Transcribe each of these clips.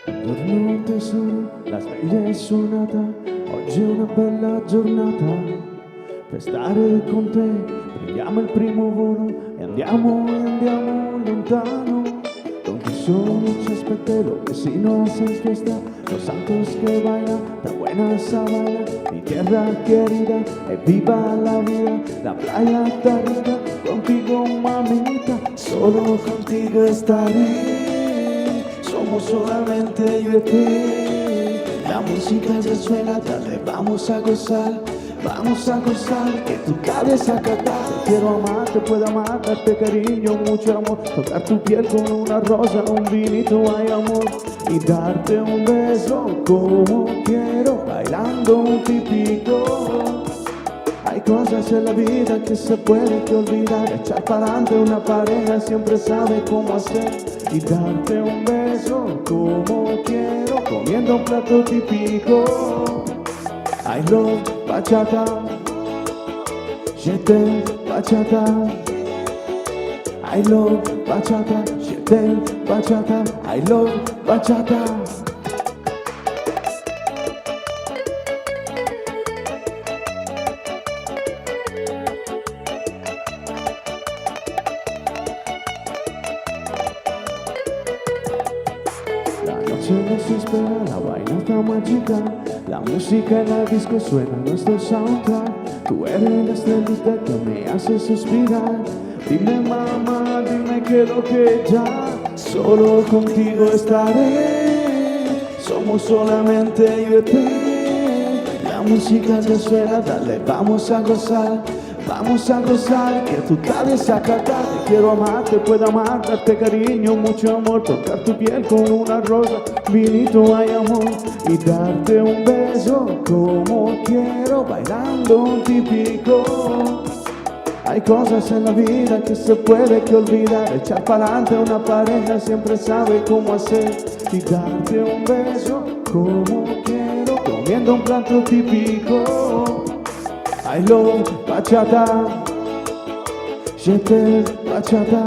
Buongiorno tesoro, la sveglia è suonata, oggi è una bella giornata per stare con te. Prendiamo il primo volo e andiamo lontano, donde el sol nos espera, los vecinos en fiesta, los santos que bailan, tan buenas a bailar, mi tierra querida, viva la vida, la playa está rica, contigo mamita, solo contigo estaré, somos solamente yo y tú, la música ya suena, dale, vamos a gozar, que tu cabeza cantar. Te quiero amar, te puedo amar, darte cariño, mucho amor, tocar tu piel con una rosa, un vinito, hay amor, y darte un beso como quiero, bailando un típico. Hay cosas en la vida que se pueden que olvidar, echar para adelante una pareja siempre sabe cómo hacer, y darte un beso como quiero, comiendo un plato típico. I love bachata, je t'aime bachata. I love bachata, je t'aime bachata. I love bachata. La noche nos espera, la vaina está mágica. La música en la disco suena nuestro soundtrack. Tú eres la estrellita que me hace suspirar. Dime mamá, dime que lo que ya, solo contigo estaré. Somos solamente yo y tú. La música ya suena, dale, vamos a gozar, que tu cabeza cantar. Te quiero amar, te puedo amar, darte cariño, mucho amor, tocar tu piel con una rosa, vinito hay amor, y darte un beso como quiero, bailando un típico. Hay cosas en la vida que se puede que olvidar, echar para adelante una pareja siempre sabe cómo hacer, y darte un beso como quiero, comiendo un plato típico. I love bachata, je t'aime bachata.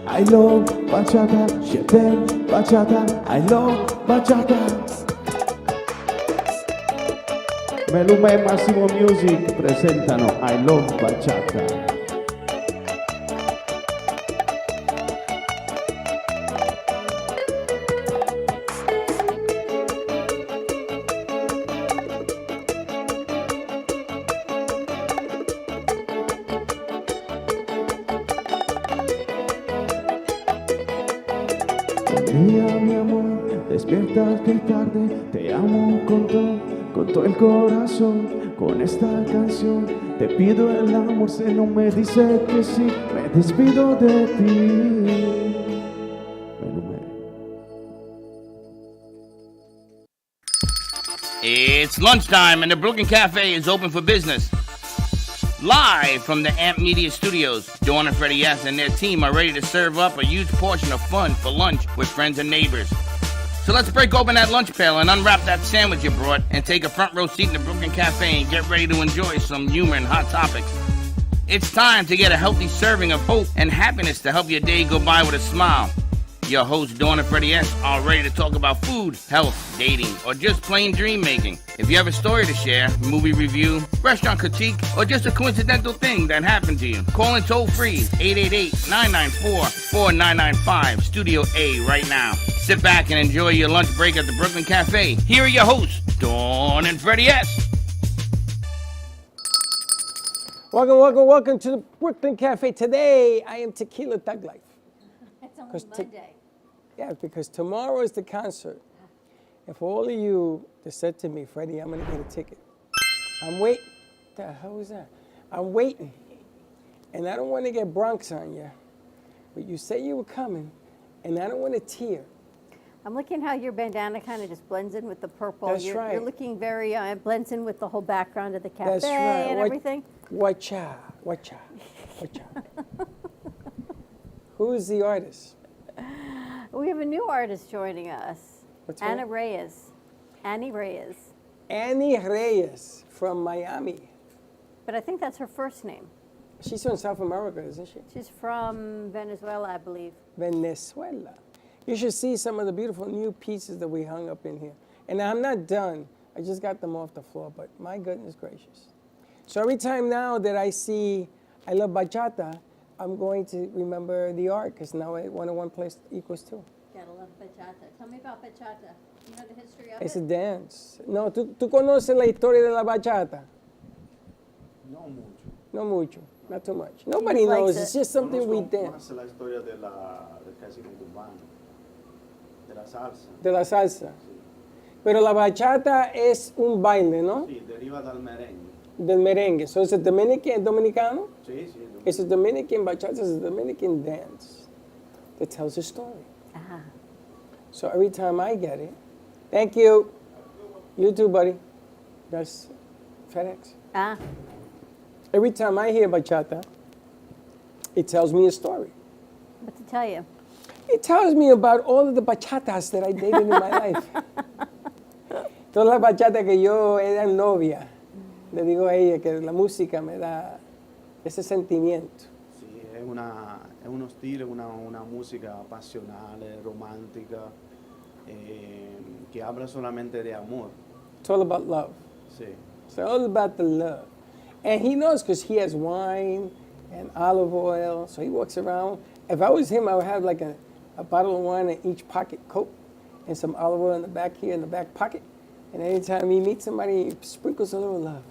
I love bachata, je t'aime bachata. I love bachata. Meluma e Massimo Music presentano I love bachata. Día, mi amor, despierta que tarde, te amo con todo el corazón, con esta canción, te pido el amor, si no me dice que sí, me despido de ti. It's lunchtime and the Brooklyn Cafe is open for business. Live from the Amp Media Studios, Dawn and Freddie S. and their team are ready to serve up a huge portion of fun for lunch with friends and neighbors. So let's break open that lunch pail and unwrap that sandwich you brought and take a front row seat in the Brooklyn Cafe and get ready to enjoy some humor and hot topics. It's time to get a healthy serving of hope and happiness to help your day go by with a smile. Your hosts, Dawn and Freddie S., are ready to talk about food, health, dating, or just plain dream making. If you have a story to share, movie review, restaurant critique, or just a coincidental thing that happened to you, call in toll free 888-994-4995, Studio A right now. Sit back and enjoy your lunch break at the Brooklyn Cafe. Here are your hosts, Dawn and Freddie S. Welcome to the Brooklyn Cafe. Today, I am Tequila Thug Life. It's only Monday. Yeah, because tomorrow is the concert. And for all of you that said to me, Freddie, I'm going to get a ticket. I'm waiting. What the hell was that? I'm waiting. And I don't want to get Bronx on you. But you say you were coming, and I don't want to tear. I'm looking how your bandana kind of just blends in with the purple. That's right. You're looking very, blends in with the whole background of the cafe That's right. and everything. Watcha. Who is the artist? We have a new artist joining us. What's her Annie name? Reyes. Annie Reyes. Annie Reyes from Miami. But I think that's her first name. She's from South America, isn't she? She's from Venezuela, I believe. Venezuela. You should see some of the beautiful new pieces that we hung up in here. And I'm not done. I just got them off the floor, but my goodness gracious. So every time now that I see I love bachata, I'm going to remember the art, because now 1 and 1 plus equals 2. Gotta love bachata. Tell me about bachata. You know the history of It's it? a dance. No, ¿tú conoces la historia de la bachata? No mucho. No mucho, not too much. Nobody likes knows. it. It's just something we Conozco dance. más la historia del clásico urbano, de la salsa. De la salsa. Pero la bachata es un baile, ¿no? Sí, deriva del merengue. Del merengue. So it's a Dominican, dominicano? Sí, sí. It's a Dominican bachata. It's a Dominican dance that tells a story. Ah. So every time I get it, thank you. You too, buddy. That's FedEx. Ah. Every time I hear bachata, it tells me a story. What to tell you? It tells me about all of the bachatas that I dated in my life. Todas las bachatas que yo era novia. Le digo a ella que la música me da ese sentimiento. Sí, è uno stile, una musica passionale, romantica, che habla solamente de amor. It's all about love. Sí. It's all about the love. And he knows because he has wine and olive oil, so he walks around. If I was him, I would have like a bottle of wine in each pocket coat and some olive oil in the back here in the back pocket. And anytime he meets somebody, he sprinkles a little love.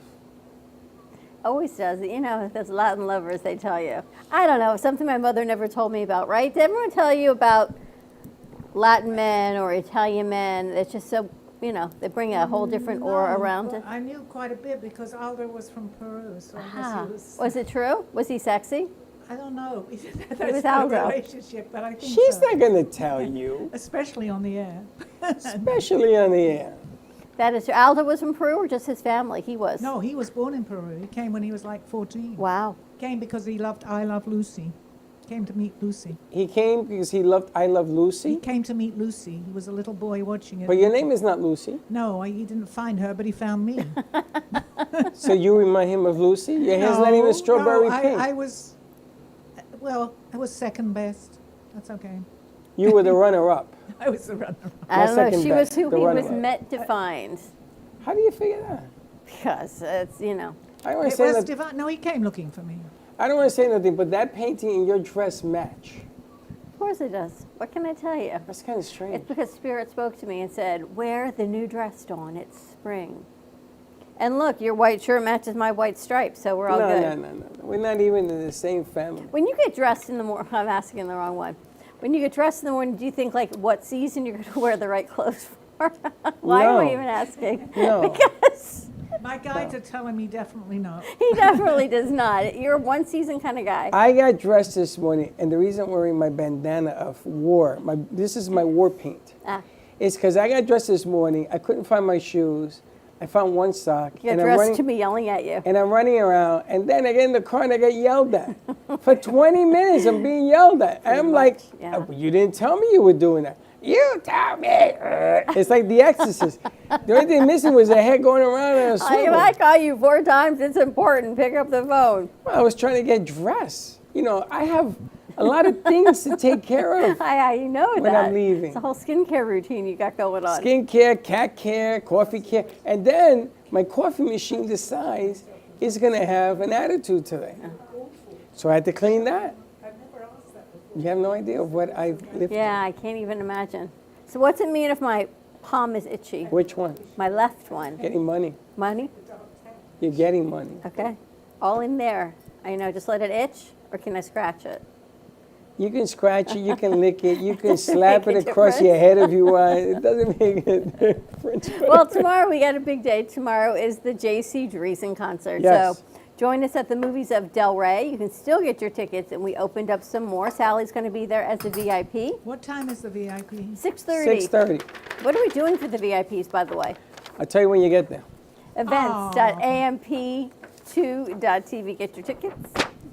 Always does. You know, those Latin lovers, they tell you. I don't know, something my mother never told me about, right? Did everyone tell you about Latin men or Italian men? It's just so, you know, they bring a whole different aura around but it. I knew quite a bit because Aldo was from Peru, so I guess Ah, he was. was it true? Was he sexy? I don't know. was There's no Aldo. relationship, but I think She's so. not going to tell you, Especially on the air. especially on the air. That is true. Aldo was from Peru or just his family? He was. No, he was born in Peru. He came when he was like 14. Wow. Came because he loved I Love Lucy. Came to meet Lucy. He came because he loved I Love He Lucy. came to meet Lucy. He was a little boy watching it. But your name is not Lucy, No, he didn't find her, but he found me. so you remind him of Lucy? Your hair's not even strawberry pink. I was, well, I was second best. That's okay. You were the runner-up. I was the runner. I don't know. second She best, was who the he was runner-up. meant to find. How do you figure that? Because it's, you know. I don't want to It say was nothing. divine. No, he came looking for me. I don't want to say nothing, but that painting and your dress match. Of course it does. What can I tell you? That's kind of strange. It's because Spirit spoke to me and said, wear the new dress, Dawn. It's spring. And look, your white shirt matches my white stripes, so we're all No, good. no. We're not even in the same family. When you get dressed in the morning, I'm asking the wrong one. When you get dressed in the morning, do you think like what season you're going to wear the right clothes for? Why am I No. even asking? No. Because My guides are telling me definitely not. he definitely does not. You're a one season kind of guy. I got dressed this morning, and the reason I'm wearing my bandana of war, this is my war paint, Ah, is because I got dressed this morning. I couldn't find my shoes. I found one sock. you got and I'm dressed running, to me yelling at you. and I'm running around, and then I get in the car and I get yelled at. For 20 minutes, I'm being yelled at. And I'm like, yeah. "Oh, you didn't tell me you were doing that. You told me. It's like The Exorcist. The only thing missing was a head going around in a If swivel. I call you 4 times, it's important. Pick up the phone. Well, I was trying to get dressed. You know, I have a lot of things to take care of. You know When that. I'm leaving. It's a whole skincare routine you got going on. Skincare, cat care, coffee care. And then my coffee machine decides it's going to have an attitude today. So I had to clean that. You have no idea of what I've lived Yeah, I can't even imagine. So what's it mean if my palm is itchy? through. Which one? My left one. Getting money. Money? You're getting money. Okay. All in there. I know, just let it itch, or can I scratch it? You can scratch it, you can lick it, you can slap Make it a across difference? your head if you want. It doesn't make a difference. Well, tomorrow we got a big day. Tomorrow is the J.C. Dreesen concert. Yes. So join us at the movies of Del Rey. You can still get your tickets, and we opened up some more. Sally's going to be there as a VIP. What time is the VIP? 6:30. 6:30. What are we doing for the VIPs, by the way? I'll tell you when you get there. Events.amp2.tv. Get your tickets.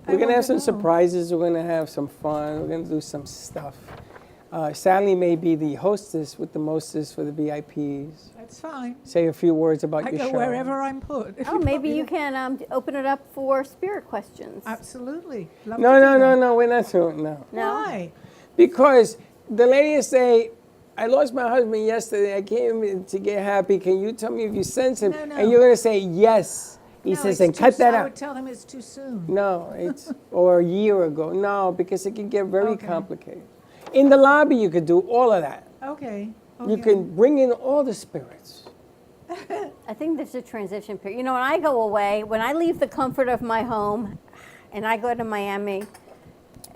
We're going to have some want to know. surprises. We're going to have some fun. We're going to do some stuff. Sally may be the hostess with the mostest for the VIPs. That's fine. Say a few words about I your go show. wherever I'm put. If Oh, put maybe me you there. can open it up for spirit questions. Absolutely. Love No, to no, do no, that. no. We're not doing no. No? Why? Because the lady will say, I lost my husband yesterday. I came in to get happy. Can you tell me if you sense him? No. And you're going to say, yes. He No, says, it's and too cut that I out. would tell them it's too soon. No, it's, or a year ago. No, because it can get very Okay. complicated. In the lobby, you could do all of that. Okay. You can bring in all the spirits. I think there's a transition period. You know, when I go away, when I leave the comfort of my home and I go to Miami,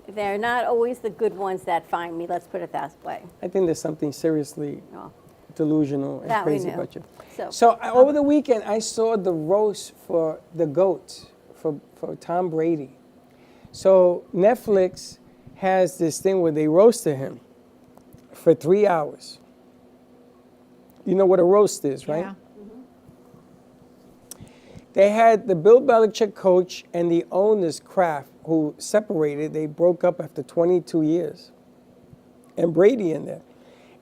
they're not always the good ones that find me. Let's put it that way. I think there's something seriously Oh, delusional and that we crazy knew. about you. So, Over the weekend, I saw the roast for the GOAT, for Tom Brady. So Netflix has this thing where they roasted him for 3 hours. You know what a roast is, right? Yeah. They had the Bill Belichick coach and the owner's Kraft, who separated. They broke up after 22 years. And Brady in there.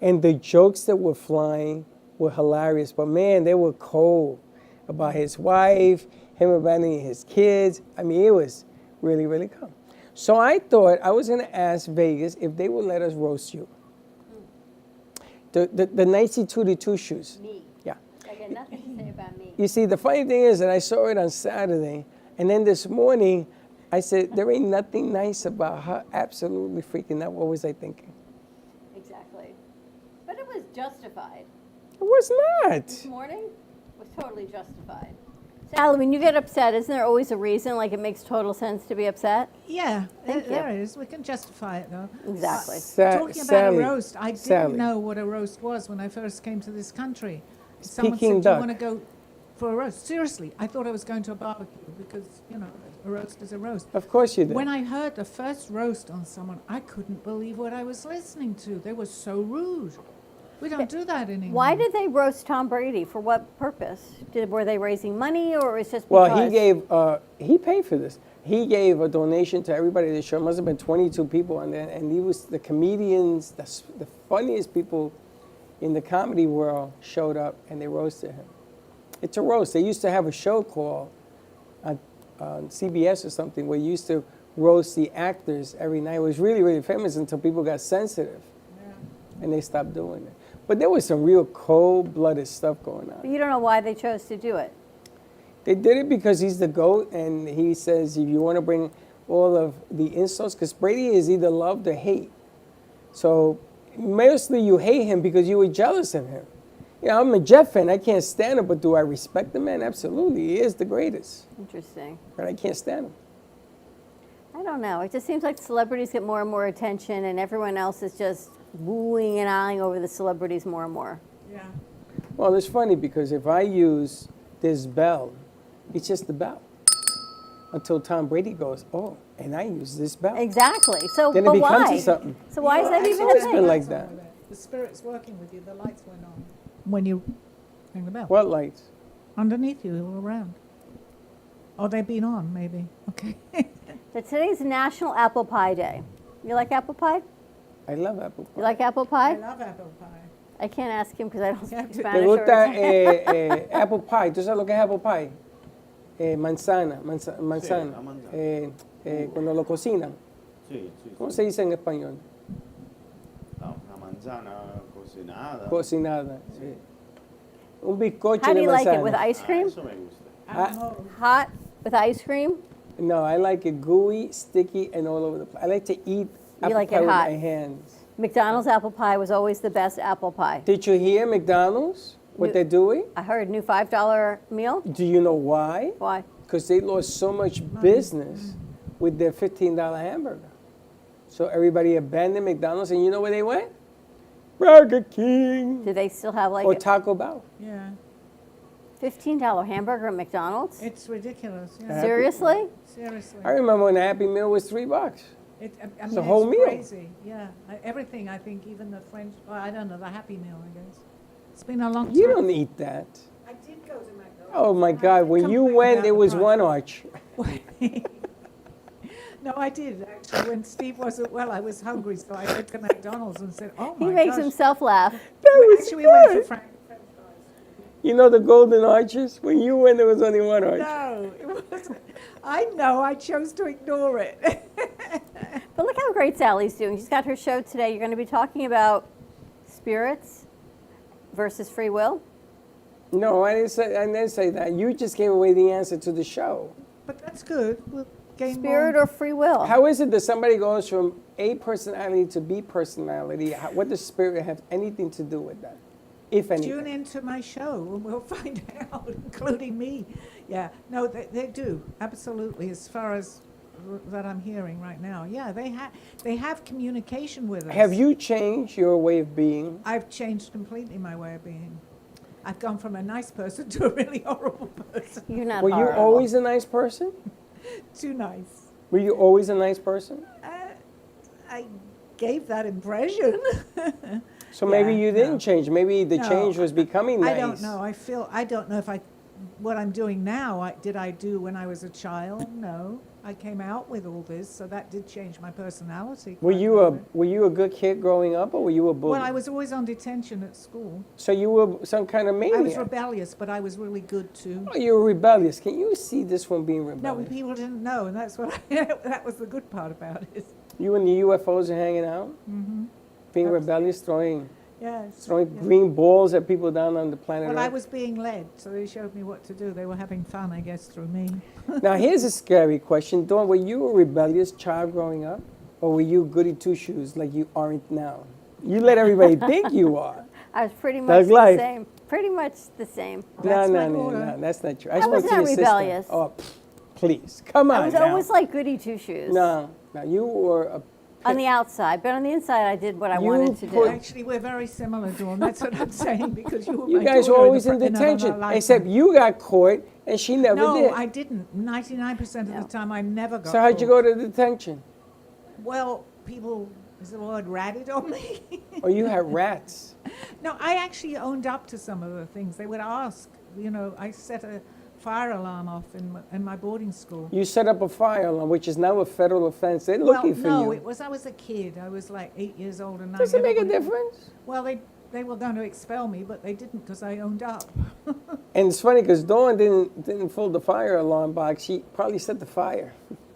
And the jokes that were flying were hilarious. But man, they were cold about his wife, him abandoning his kids. I mean, it was really, really cool. So I thought I was going to ask Vegas if they would let us roast you. The nicey tooty two shoes. me. Yeah. I got nothing to say about me. You see, the funny thing is that I saw it on Saturday, and then this morning, I said, there ain't nothing nice about her absolutely freaking out. What was I thinking? Exactly. But it was justified. It was not. This morning was totally justified. Sally, when you get upset, isn't there always a reason? Like it makes total sense to be upset? Yeah, Thank there you. is. We can justify it though. Exactly. Talking about Sally, a roast, I didn't Sally. know what a roast was when I first came to this country. Someone Peking said, do you duck. want to go for a roast? Seriously, I thought I was going to a barbecue because, you know, a roast is a roast. Of course you did. When I heard the first roast on someone, I couldn't believe what I was listening to. They were so rude. We don't do that anymore. Why did they roast Tom Brady? For what purpose? Were they raising money or was it just because? Well, he paid for this. He gave a donation to everybody at the show. Must have been 22 people on there, and he was the comedians, the funniest people in the comedy world showed up, and they roasted him. It's a roast. They used to have a show called on CBS or something where you used to roast the actors every night. It was really, really famous until people got sensitive, and they stopped doing it. But there was some real cold-blooded stuff going on. But you don't know why they chose to do it. They did it because he's the GOAT, and he says if you want to bring all of the insults, because Brady is either loved or hate. So mostly you hate him because you were jealous of him. You know, I'm a Jet fan. I can't stand him, but do I respect the man? Absolutely. He is the greatest. Interesting. But I can't stand him. I don't know. It just seems like celebrities get more and more attention and everyone else is just wooing and eyeing over the celebrities more and more. Yeah. Well, it's funny because if I use this bell, it's just the bell. Until Tom Brady goes, oh, and I use this bell. Exactly. So, Then it but becomes why? something. So why is that It's even a always It's thing? been like that. The spirit's working with you. The lights went on when you rang the bell. What lights? Underneath you, all around. Oh, they've been on, maybe. Okay. So today's National Apple Pie Day. You like apple pie? I love apple pie. You like apple I pie? love apple pie. I can't ask him because I don't Yeah, speak ¿Te ¿Te Spanish. gusta apple pie? ¿Tú sabes lo que es apple pie? Manzana. la manzana. Cuando lo cocinan. Sí, sí. ¿Cómo se dice en español? Una manzana cocinada. Cocinada. Sí. Un bizcocho How do de you like manzana. it? With ice cream? Eso me gusta. Ah, Hot? With ice cream? No, I like it gooey, sticky, and all over the place. I like to eat apple like it pie with hot. my hands. McDonald's apple pie was always the best apple pie. Did you hear McDonald's? What You- they're doing? I heard new $5 meal. Do you know why? Why? Because they lost so much business with their $15 hamburger. So everybody abandoned McDonald's, and you know where they went? Burger King Do they still have like or a Taco Bell. Yeah. $15 hamburger at McDonald's? It's ridiculous. Yeah. Seriously? Seriously. I remember when a Happy Meal was $3. I mean, a whole it's meal. crazy. Yeah. Everything, I think, even the French, well, I don't know, the Happy Meal, I guess. It's been a long time. You don't eat that. I did go to McDonald's. Oh my God! When you Complain went, about there the was price. one arch. No, I did, actually. When Steve wasn't well, I was hungry, so I went to McDonald's and said, oh my He makes gosh. himself laugh. That was Actually, we went for good. French fries. You know the golden arches? When you went, there was only one arch. No, it wasn't. I know, I chose to ignore it. But look how great Sally's doing. She's got her show today. You're going to be talking about spirits versus free will. No, I didn't say that. You just gave away the answer to the show. But that's good. We'll gain Spirit more. or free will? How is it that somebody goes from A personality to B personality? What does spirit have anything to do with that, if anything? Tune into my show and we'll find out, including me. Yeah, no, they do, absolutely, as far as that I'm hearing right now. Yeah, they have communication with us. Have you changed your way of being? I've changed completely my way of being. I've gone from a nice person to a really horrible person. You're not Were you horrible. always a nice person? Too nice. Were you always a nice person? I gave that impression. So maybe Yeah, you didn't no. change. Maybe the No, change was becoming nice. I don't know. I don't know if what I'm doing now, did I do when I was a child? No. I came out with all this, so that did change my personality. Were quite you a bit. were you a good kid growing up, or were you a bully? Well, I was always on detention at school. So you were some kind of maniac. I was rebellious, but I was really good too. Oh, you were rebellious. Can you see this one being No, rebellious? people didn't know, and that's what that was the good part about it. You and the UFOs are hanging out, being rebellious, throwing Yes. green balls at people down on the planet Well, I Earth. was being led, so they showed me what to do. They were having fun, I guess, through me. Now, here's a scary question. Dawn, were you a rebellious child growing up? Or were you goody two-shoes like you aren't now? You let everybody think you are. I was pretty much Thug life. the same. Pretty much the same. That's my No, daughter. that's not true. I spoke was to not your sister. rebellious. Oh, please. Come on I was now. always like goody two-shoes. No, you were a... On the outside, but on the inside, I did what I You wanted to put- do. Actually, we're very similar, Dawn. That's what I'm saying, because you were You my guys were daughter always in another detention, lifetime. except you got caught and she never No, did. I didn't. 99% of No. the time, I never got So how'd you caught. go to detention? Well, people, is the word ratted on me? Or you had rats? No, I actually owned up to some of the things. They would ask, I set a fire alarm off in my boarding school. You set up a fire alarm, which is now a federal offense. They're looking for no, you. I was a kid. I was like 8 years old, and Does I it make a never- difference? Well, they were going to expel me, but they didn't because I owned up. And it's funny because Dawn didn't fold the fire alarm box. She probably set the fire.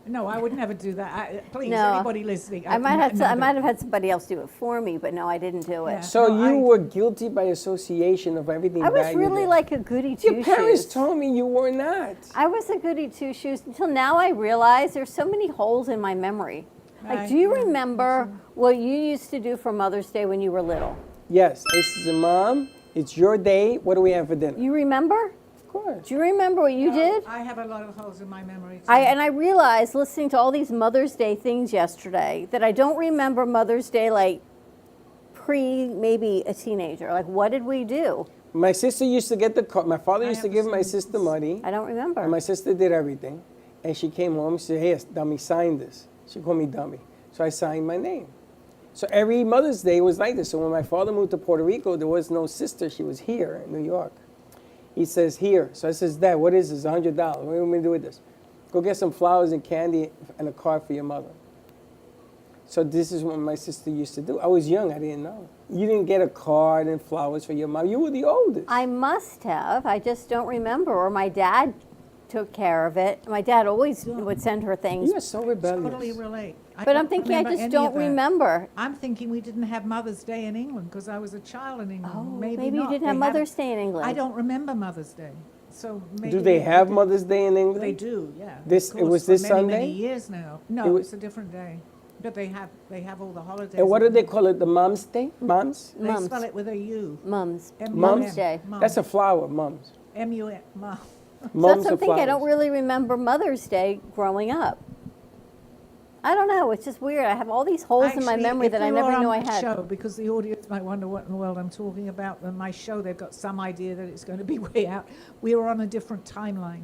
No, I would never do that. Please, No. anybody listening. I might have had somebody else do it for me, but no, I didn't do it. Yeah. So No, you I- were guilty by association of everything I was bad you really did. like a goody Your parents two-shoes. told me you were not. I was a goody two-shoes until now I realize there's so many holes in my memory. Like, do you remember what you used to do for Mother's Day when you were little? Yes, I said, Mom, it's your day. What do we have for dinner? You remember? Of course. Do you remember what you did? I have a lot of holes in my memory. Too. I realized listening to all these Mother's Day things yesterday that I don't remember Mother's Day like maybe a teenager. Like, what did we do? My sister used to get the car. My father used to have give the my same- sister money. I don't remember. And my sister did everything. And she came home and said, hey, dummy, sign this. She called me dummy. So I signed my name. So every Mother's Day was like this. So when my father moved to Puerto Rico, there was no sister. She was here in New York. He says, here. So I says, Dad, what is this? $100. What are we going to do with this? Go get some flowers and candy and a card for your mother. So this is what my sister used to do. I was young. I didn't know. You didn't get a card and flowers for your mom. You were the oldest. I must have. I just don't remember. Or my dad took care of it. My dad always would send her things. You are so rebellious. Totally relate. But I'm thinking I just don't remember. I'm thinking we didn't have Mother's Day in England because I was a child in England. Oh, maybe maybe you not. didn't They have haven't- Mother's Day in England. I don't remember Mother's Day. So maybe Do they have did. Mother's Day in England? They do, yeah. of This- it course, was for this many, Sunday? Many years now. It No, wa- it's a different day. But they have all the holidays. And what do they call it? The Mom's Day? Moms? They Mums. spell it with a U. Mums. M-U-M. Mums Day. Mum. That's a flower, Mums. M-U-M. Mum. So Mums that's are something I don't flowers. really remember Mother's Day growing up. I don't know. It's just weird. I have all these holes in my Actually, memory if that we I were never on knew I my had. Show, because the audience might wonder what in the world I'm talking about. On my show, they've got some idea that it's going to be way out. We were on a different timeline.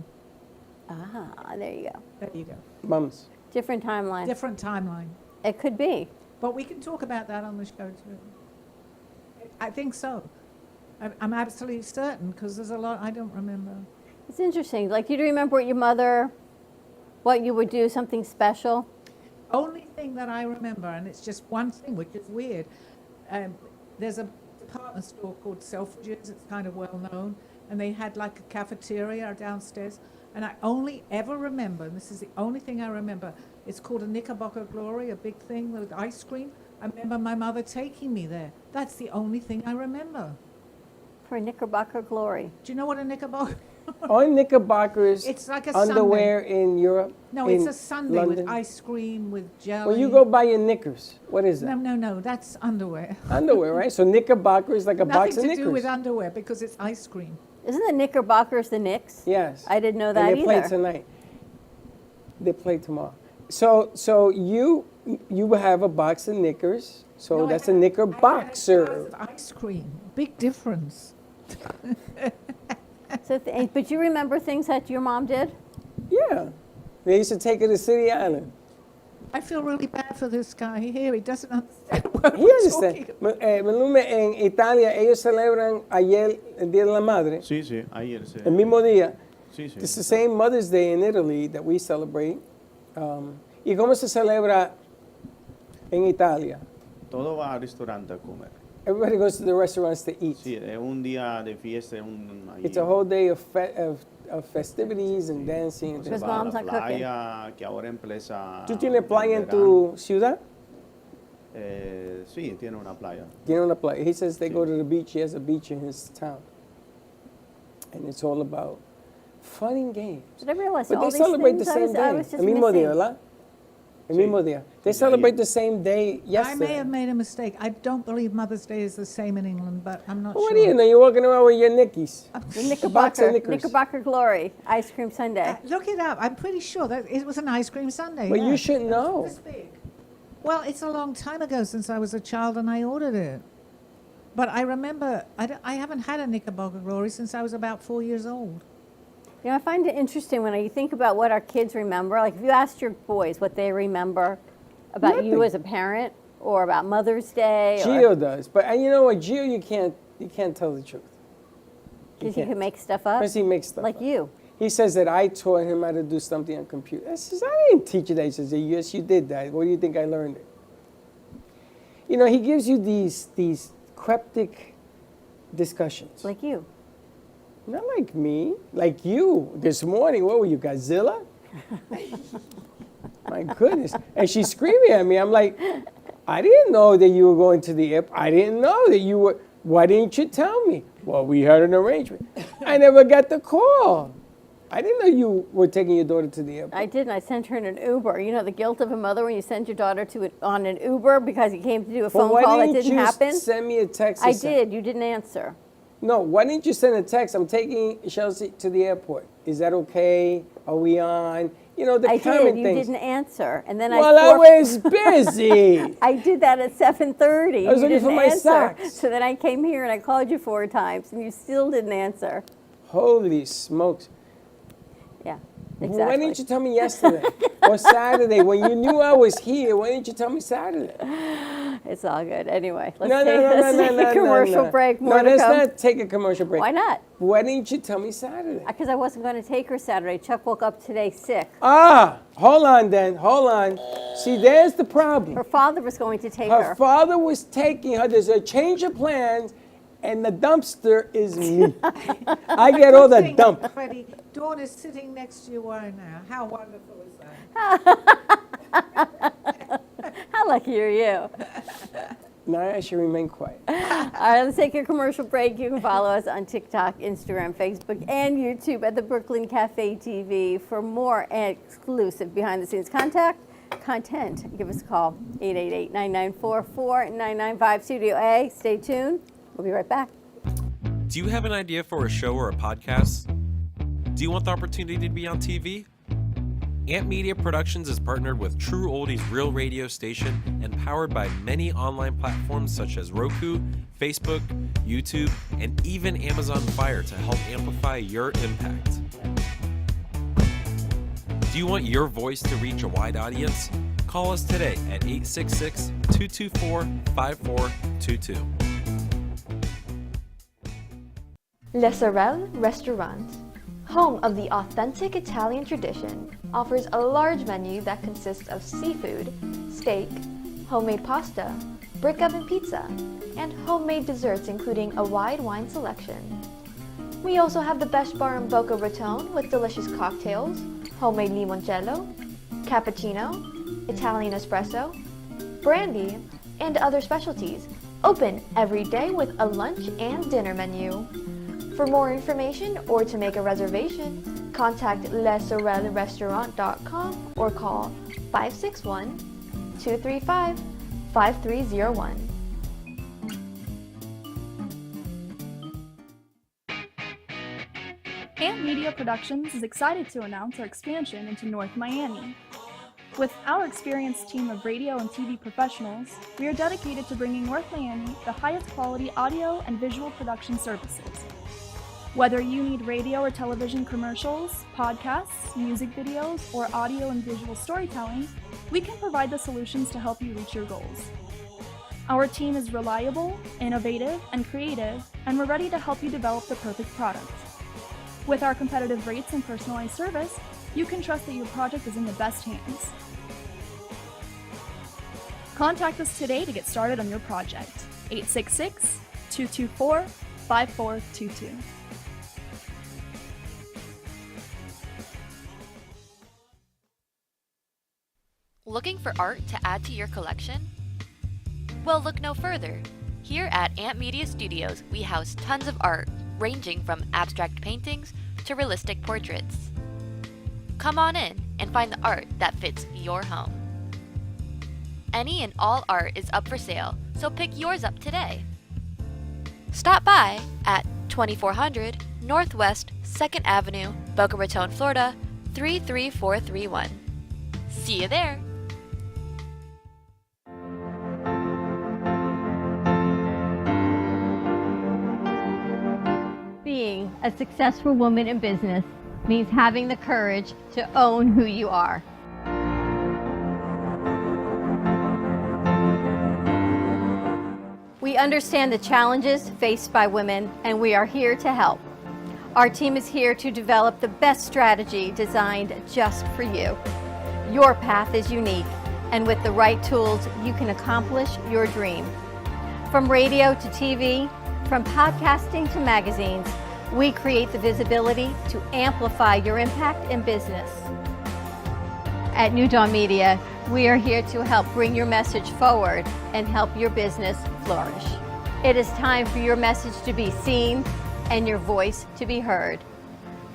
Ah, there you go. There you go. Mums. Different timeline. Different timeline. It could be. But we can talk about that on the show too. I think so. I'm absolutely certain because there's a lot I don't remember. It's interesting. Like, you do remember what you would do, something special? Only thing that I remember, and it's just one thing, which is weird. There's a department store called Selfridges. It's kind of well known, and they had like a cafeteria downstairs. And I only ever remember, and this is the only thing I remember, It's called a Knickerbocker Glory, a big thing with ice cream. I remember my mother taking me there. That's the only thing I remember. For Knickerbocker Glory. Do you know what a Knickerbocker? Are knickerbockers It's like a underwear sundae. in Europe? No, in it's a sundae London? with ice cream, with jelly. When you go buy your knickers, what is that? No, that's underwear. Underwear, right? So knickerbocker is like a box of Nothing to knickers. do with underwear because it's ice cream. Isn't the Knickerbockers the Knicks? Yes. I didn't know that and they play either. tonight. They play tomorrow. So you have a box of knickers. So No, that's I a had knickerboxer. glass of ice cream. Big difference. So, but you remember things that your mom did? Yeah. They used to take her to City Island. I feel really bad for this guy here. He doesn't understand what He we're understand. talking about. Malume, en Italia ellos celebran ayer el Día de la Madre, Sí, sí, ayer sí. el mismo día. Sí, sí. It's the same Mother's Day in Italy that we celebrate. ¿Y cómo se celebra en Italia? Todo va al restaurante a comer. Everybody goes to the restaurants to eat. Sí, es un día de fiesta. It's a whole day of festivities and dancing. Because Se va a mom's la not cooking. playa, que ahora empieza. ¿Tú tienes playa en el tu ciudad? verano. Sí, tiene una playa. You know, on a playa. He says they go to the beach. He has a beach in his town. And it's all about fun and games. Did I realize But all they these celebrate things the I same was day. just El mismo día, missing? ¿verdad? El Sí. mismo día. They Sí, celebrate ayer. the same day I yesterday. may have made a mistake. I don't believe Mother's Day is the same in England, but I'm not What sure. do you know? You're walking around with your Nickies. The box of Knickerbocker, Knickers. Knickerbocker Glory Ice Cream Sundae. Look it up. I'm pretty sure that it was an ice cream sundae. But yeah. you should know. This big. Well, it's a long time ago since I was a child and I ordered it. But I remember, I haven't had a Knickerbocker Glory since I was about 4 years old. You know, I find it interesting when you think about what our kids remember. Like, if you asked your boys what they remember about you Nothing. as a parent, or about Mother's Day, or Gio does. But and you know what? Gio, you can't tell the truth. because he can't. can make stuff up, Because he makes stuff like up. you. He says that I taught him how to do something on computer. I says, I didn't teach you that. He says, yes, you did that. Where do you think I learned it? You know, he gives you these cryptic discussions. Like you. Not like me, like you. This morning, what were you, Godzilla? My goodness. And she's screaming at me. I'm like, I didn't know that you were going to the airport. I didn't know that you were. Why didn't you tell me? Well, we had an arrangement. I never got the call. I didn't know you were taking your daughter to the airport. I did, and I sent her in an Uber. You know the guilt of a mother when you send your daughter on an Uber because you came to do a But phone why call that didn't didn't you happen. send me a text? I and say- did. You didn't answer. No, why didn't you send a text? I'm taking Chelsea to the airport. Is that okay? Are we on? You know, the I common did. You things. didn't answer, and then Well, I was busy. I did that at 7:30. I was You looking for didn't my answer. socks. So then I came here and I called you 4 times, and you still didn't answer. Holy smokes. Yeah, Well, exactly. why didn't you tell me yesterday or Saturday when you knew I was here? Why didn't you tell me Saturday? It's all good. Anyway, let's No, take a commercial break. More No, to let's come. not take a commercial break. Why not? Why didn't you tell me Saturday? Because I wasn't going to take her Saturday. Chuck woke up today sick. Ah, hold on then. Hold on. See, there's the problem. Her father was going to take Her her. father was taking her. There's a change of plans, and the dumpster is me. I get all the Sitting, dump. Freddie, Dawn is sitting next to you right now. How wonderful is that? How lucky are you? Now I should remain quiet. All right, let's take a commercial break. You can follow us on TikTok, Instagram, Facebook, and YouTube at the Brooklyn Cafe TV. For more exclusive behind-the-scenes content, give us a call, 888-994-4995, Studio A. Stay tuned. We'll be right back. Do you have an idea for a show or a podcast? Do you want the opportunity to be on TV? Amp Media Productions is partnered with True Oldies Real Radio Station and powered by many online platforms such as Roku, Facebook, YouTube, and even Amazon Fire to help amplify your impact. Do you want your voice to reach a wide audience? Call us today at 866-224-5422. Le Sorel Restaurant, home of the authentic Italian tradition, offers a large menu that consists of seafood, steak, homemade pasta, brick oven pizza, and homemade desserts including a wide wine selection. We also have the best bar in Boca Raton with delicious cocktails, homemade limoncello, cappuccino, Italian espresso, brandy, and other specialties. Open every day with a lunch and dinner menu. For more information or to make a reservation, contact lesorelrestaurant.com or call 561-235-5301. Amp Media Productions is excited to announce our expansion into North Miami. With our experienced team of radio and TV professionals, we are dedicated to bringing North Miami the highest quality audio and visual production services. Whether you need radio or television commercials, podcasts, music videos, or audio and visual storytelling, we can provide the solutions to help you reach your goals. Our team is reliable, innovative, and creative, and we're ready to help you develop the perfect product. With our competitive rates and personalized service, you can trust that your project is in the best hands. Contact us today to get started on your project. 866-224-5422. Looking for art to add to your collection? Well, look no further. Here at Amp Media Studios, we house tons of art, ranging from abstract paintings to realistic portraits. Come on in and find the art that fits your home. Any and all art is up for sale, so pick yours up today. Stop by at 2400 Northwest 2nd Avenue, Boca Raton, Florida 33431. See you there! Being a successful woman in business means having the courage to own who you are. We understand the challenges faced by women, and we are here to help. Our team is here to develop the best strategy designed just for you. Your path is unique, and with the right tools, you can accomplish your dream. From radio to TV, from podcasting to magazines, we create the visibility to amplify your impact in business. At New Dawn Media, we are here to help bring your message forward and help your business flourish. It is time for your message to be seen and your voice to be heard.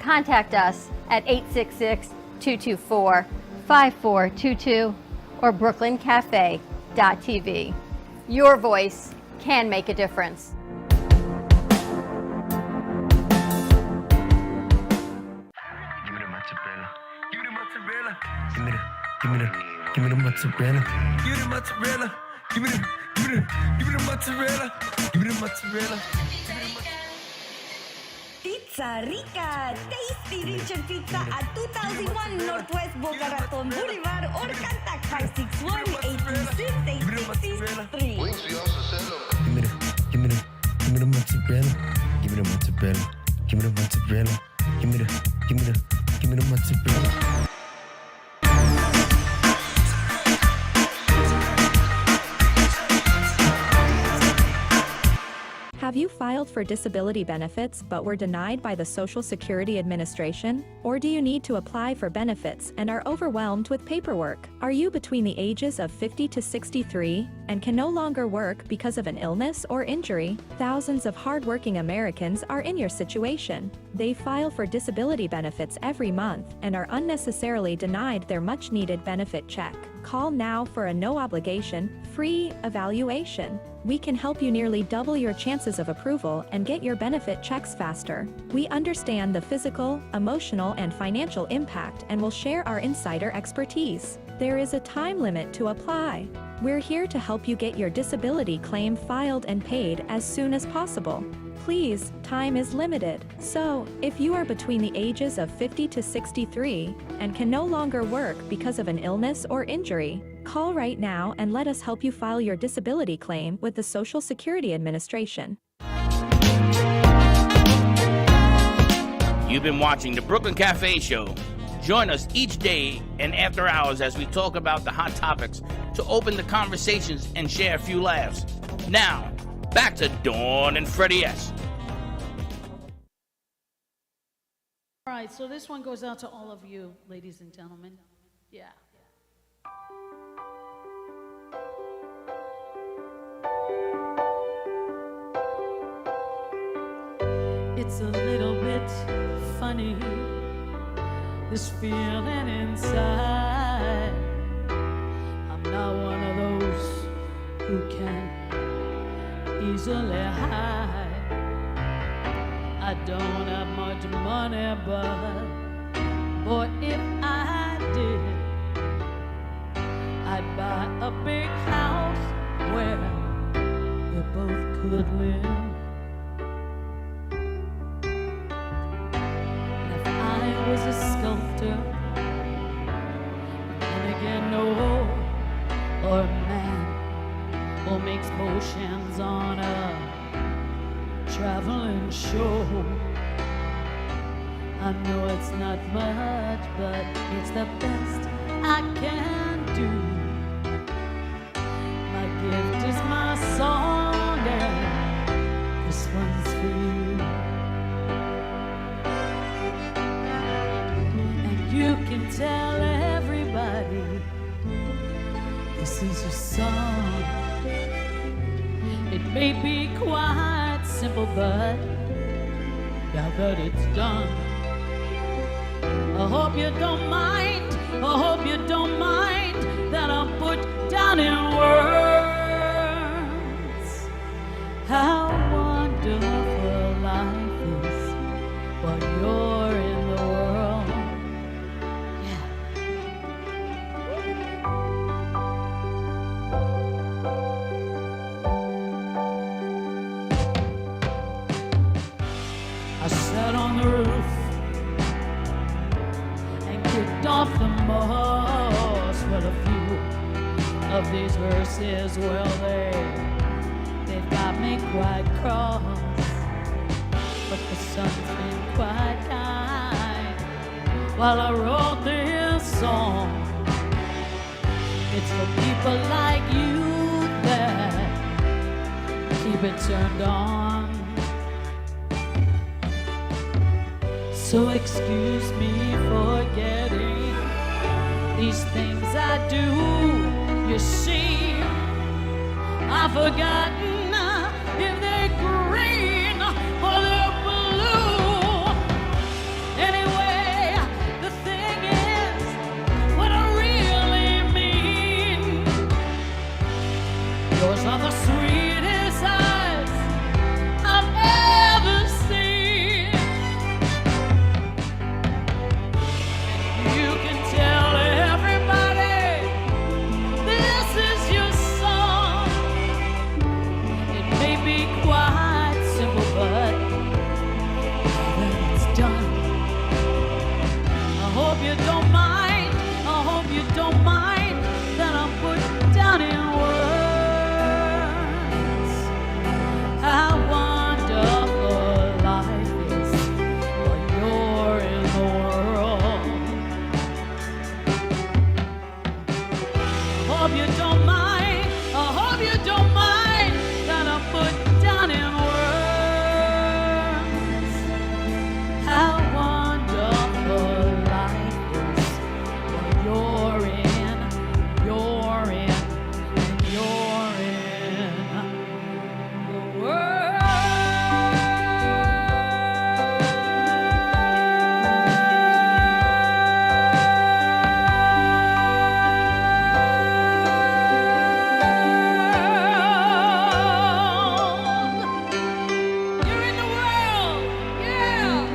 Contact us at 866-224-5422 or brooklyncafe.tv. Your voice can make a difference. Give me the mozzarella. Give me the mozzarella. Give me the mozzarella. Give me the mozzarella. Pizza Rica, tasty rich and pizza at 2001 Northwest Boca Raton Boulevard or contact 561-836-8663. Give me the mozzarella. Give me the mozzarella. Give me the mozzarella. Give me the mozzarella. Have you filed for disability benefits but were denied by the Social Security Administration? Or do you need to apply for benefits and are overwhelmed with paperwork? Are you between the ages of 50 to 63 and can no longer work because of an illness or injury? Thousands of hardworking Americans are in your situation. They file for disability benefits every month and are unnecessarily denied their much-needed benefit check. Call now for a no-obligation, free evaluation. We can help you nearly double your chances of approval and get your benefit checks faster. We understand the physical, emotional, and financial impact and will share our insider expertise. There is a time limit to apply. We're here to help you get your disability claim filed and paid as soon as possible. Please, time is limited. So, if you are between the ages of 50 to 63 and can no longer work because of an illness or injury, call right now and let us help you file your disability claim with the Social Security Administration. You've been watching the Brooklyn Cafe Show. Join us each day and after hours as we talk about the hot topics to open the conversations and share a few laughs. Now, back to Dawn and Freddie S. All right, so this one goes out to all of you, ladies and gentlemen. Yeah. It's a little bit funny, this feeling inside. I'm not one of those who can easily hide. I don't have much money, but boy, if I did, I'd buy a big house where we both could live. And if I was a sculptor, and again, no, or a man who makes motions on a traveling show, I know it's not much, but it's the best I can do. My gift is my song, and this one's for you. And you can tell everybody this is your song. It may be quite simple, but now that it's done, I hope you don't mind, I hope you don't mind that I'm put down in words. How wonderful life is while you're in the world. I sat on the roof and kicked off the moss. Well, a few of these verses, well, they've got me quite cross. But the sun's been quite kind while I wrote this song. It's for people like you that keep it turned on. So excuse me for getting these things I do. You see, I've forgotten if they're green or they're blue. Anyway, the thing is, what I really mean, yours are the sweetest eyes I've ever seen. You can tell everybody this is your song. It may be quite simple, but when it's done, I hope you don't mind, I hope you don't mind that I'm put down in words. How wonderful life is when you're in the world. I hope you don't mind, I hope you don't mind that I'm put down in words. How wonderful life is when you're in, and you're in the world. You're in the world, yeah.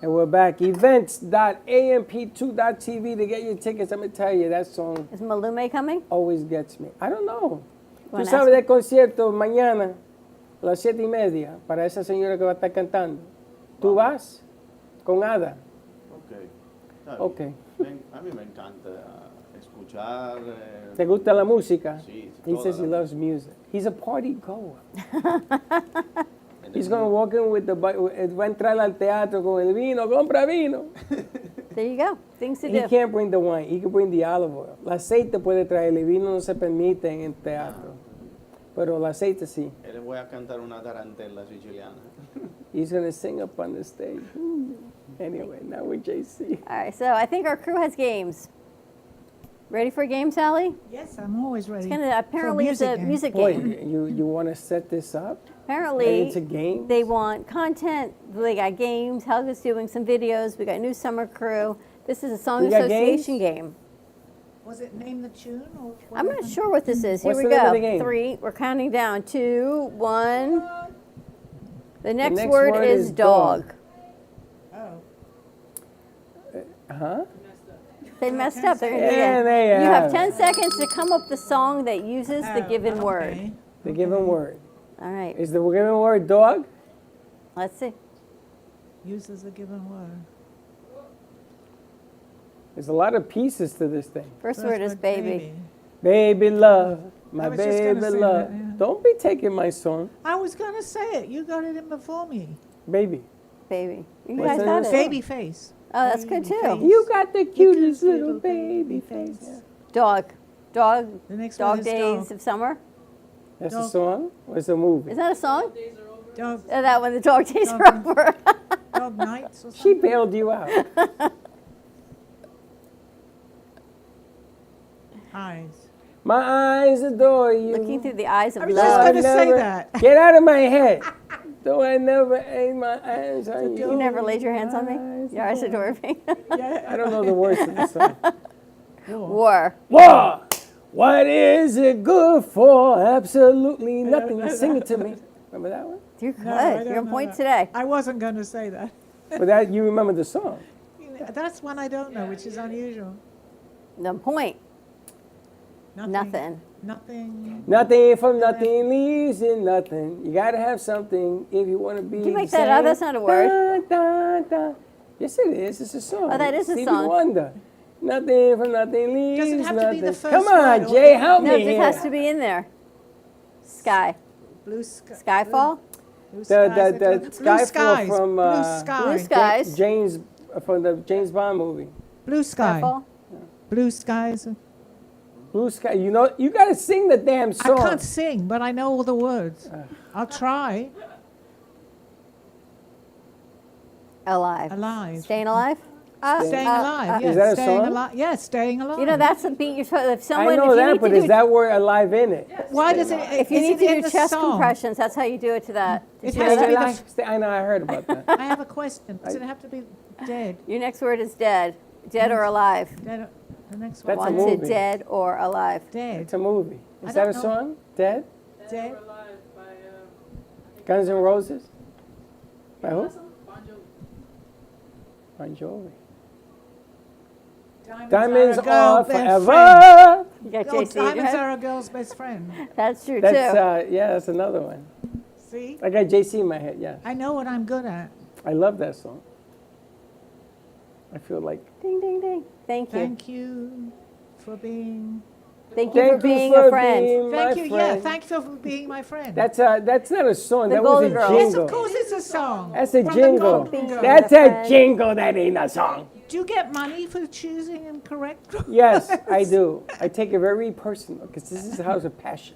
And we're back. Events.amp2.tv to get your tickets. I'm going to tell you, that song Is Malume coming? always gets me. I don't know. Tú Wanna sabes ask del concierto mañana a las 7:30 para esa señora que va a estar cantando. ¿Tú vas? Con Ada. Ok. Está Ok. bien. A mí me encanta escuchar. ¿Te gusta la música? Sí, He toda says he la- loves music. He's a party goer. He's going to walk in with the... Va a entrar al teatro con el vino. Compra vino. There you go. Things to He do. can't bring the wine. He can bring the olive oil. El aceite puede traer. El vino no se permite en el teatro. Pero el aceite sí. Le voy a cantar una tarantela siciliana. He's going to sing up on the stage. Anyway, now with JC. All right, so I think our crew has games. Ready for a game, Sally? Yes, I'm always ready. Apparently it's a music Boy, game. you want to set this up? Apparently, it's a game. They want content. They got games. Helga's doing some videos. We got new summer crew. This is a song We got association game. Was it Name the Tune? Or I'm not sure what this is. Here What's we the name go. of the game? 3. We're counting down. 2, 1. The next, next word word is is dog. Oh. Huh? They messed up. They're gonna do it Yeah, again. they You have have. 10 seconds to come up with the song that uses the given word. Okay. The given word. All right. Is the given word dog? Let's see. Uses a given word. There's a lot of pieces to this thing. First word is baby. Baby love, my I was just gonna baby say love. that, yeah. Don't be taking my song. I was going to say it. You got it in before me. Baby. Baby. You What's guys the got name? it. Baby face. Oh, that's good too. You got the cutest little baby face. Yeah. Dog. Dog. The next Dog one is Days dog. of Summer. That's a Dog. song? Or it's a movie? Is that a song? Dog, That one, the dog days Dog are over. dog nights or She something. bailed you out. Eyes. My eyes adore you. Looking through the eyes of I was love. just going to Though I say never- that. Get out of my head. Though I never aim my eyes on you. You never laid your hands on me? Your eyes adore me. I don't know the words to the song. War. War! What is it good for? Absolutely nothing. Sing it to me. Remember that one? You're good. No, I don't You're on know point that. today. I wasn't going to say that. But that you remember the song. That's one I don't know, which is unusual. The point. Nothing. Nothing. Nothing from nothing leaves in nothing. You gotta have something if you want to be. Can you make the that up? same. That's not a word. Da, da, da. Yes, it is. It's a song. Oh, that is a Stevie song. Wonder. Nothing from nothing leaves Does it have to nothing. be the first Come on, word or Jay, the- help No, me it just here. has to be in there. Sky. Blue sky. Skyfall? Blue The skies. Skyfall from Blue skies. Blue skies. James from the James Bond movie. Blue sky. Skyfall? Blue skies. Blue Sky. You know, you gotta sing the damn song. I can't sing, but I know all the words. I'll try. Alive. Alive. Staying alive? Staying alive. Yes, Is that a staying song? alive. Yes, staying alive. You know, that's the beat you're supposed. If someone, I know if you that, need but to is do, that word alive in it? Why does it? if you is need it to in do the chest song? compressions, that's how you do it to that. It Did you has know to be that? the I know, I heard about that. I have a question. Does it have to be dead? Your next word is dead. Dead or alive. Dead. The next That's one. a Wanted, movie. dead or alive. Dead. It's a movie. I Is that a don't know. song? Dead? Dead. Guns N' Roses? By who? Bon Jovi. Diamonds a are girl's best forever. friend. You got Oh, JC. diamonds are a girl's best friend. That's true That's too. yeah, that's another one. See? I got JC in my head. Yes, I know what I'm good at. I love that song. I feel like Ding ding ding. Thank you. Thank you for being. Thank you for being a friend. being my Thank you. Yeah, friend. thank you for being my friend. That's not a song. The That was a Golden Girls. Yes, jingle. of course it's a song. That's a From the jingle. Golden Girls. That's My a friend. jingle. That ain't a song. Do you get money for choosing incorrect? Yes, I do. I take it very personal because this is a house of passion.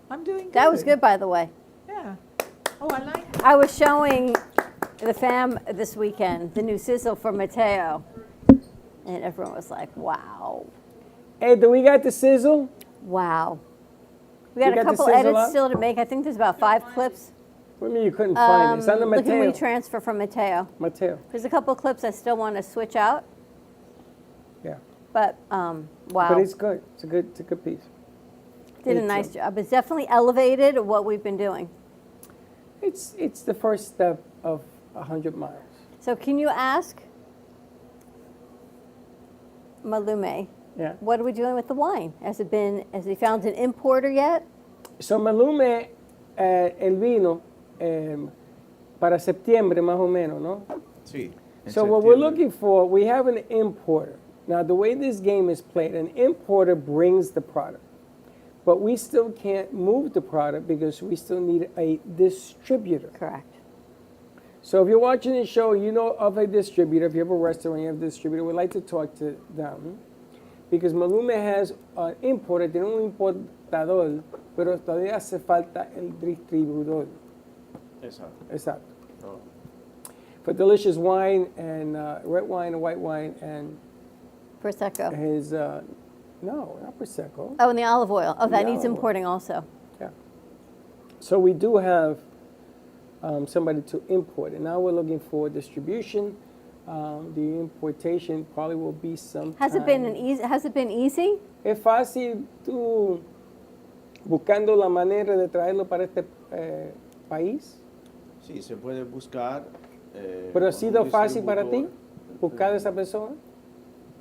I'm doing good. That was good, by the way. Yeah. Oh, I like it. I was showing the fam this weekend the new sizzle for Mateo, and everyone was like, "Wow, Hey, do we got the sizzle? wow." We got You a got the couple sizzle edits up? still to make. I think there's about 5 clips. What do you mean you couldn't find it? It's on the Looking Mateo. retransfer from Mateo. Mateo. There's a couple clips I still want to switch out, Yeah. but wow, But it's good. It's a good piece. did a it's, nice job. It's definitely elevated what we've been doing. It's the first step of 100 miles. So can you ask Malume, Yeah. what are we doing with the wine? Has he found an importer yet? So Malume, el vino para septiembre más o menos, ¿no? Sí. So what we're looking for, we have an importer. Now the way this game is played, an importer brings the product. But we still can't move the product because we still need a distributor. Correct. So if you're watching the show, you know of a distributor. If you have a restaurant, you have a distributor. We'd like to talk to them. Because Malume has an importer, tiene un importador, pero todavía hace falta el distribuidor. Exacto. Oh. For delicious wine and red wine and white wine and Prosecco. his No, not Prosecco. Oh, and the olive oil. Oh, that The needs olive oil. importing also. Yeah. So we do have somebody to import it. Now we're looking for distribution. The importation probably will be sometime. Has it been easy? Es fácil tú buscando la manera de traerlo para este país. Sí, se puede buscar. Pero ha con sido un fácil para ti distribuidor, buscar a esa persona.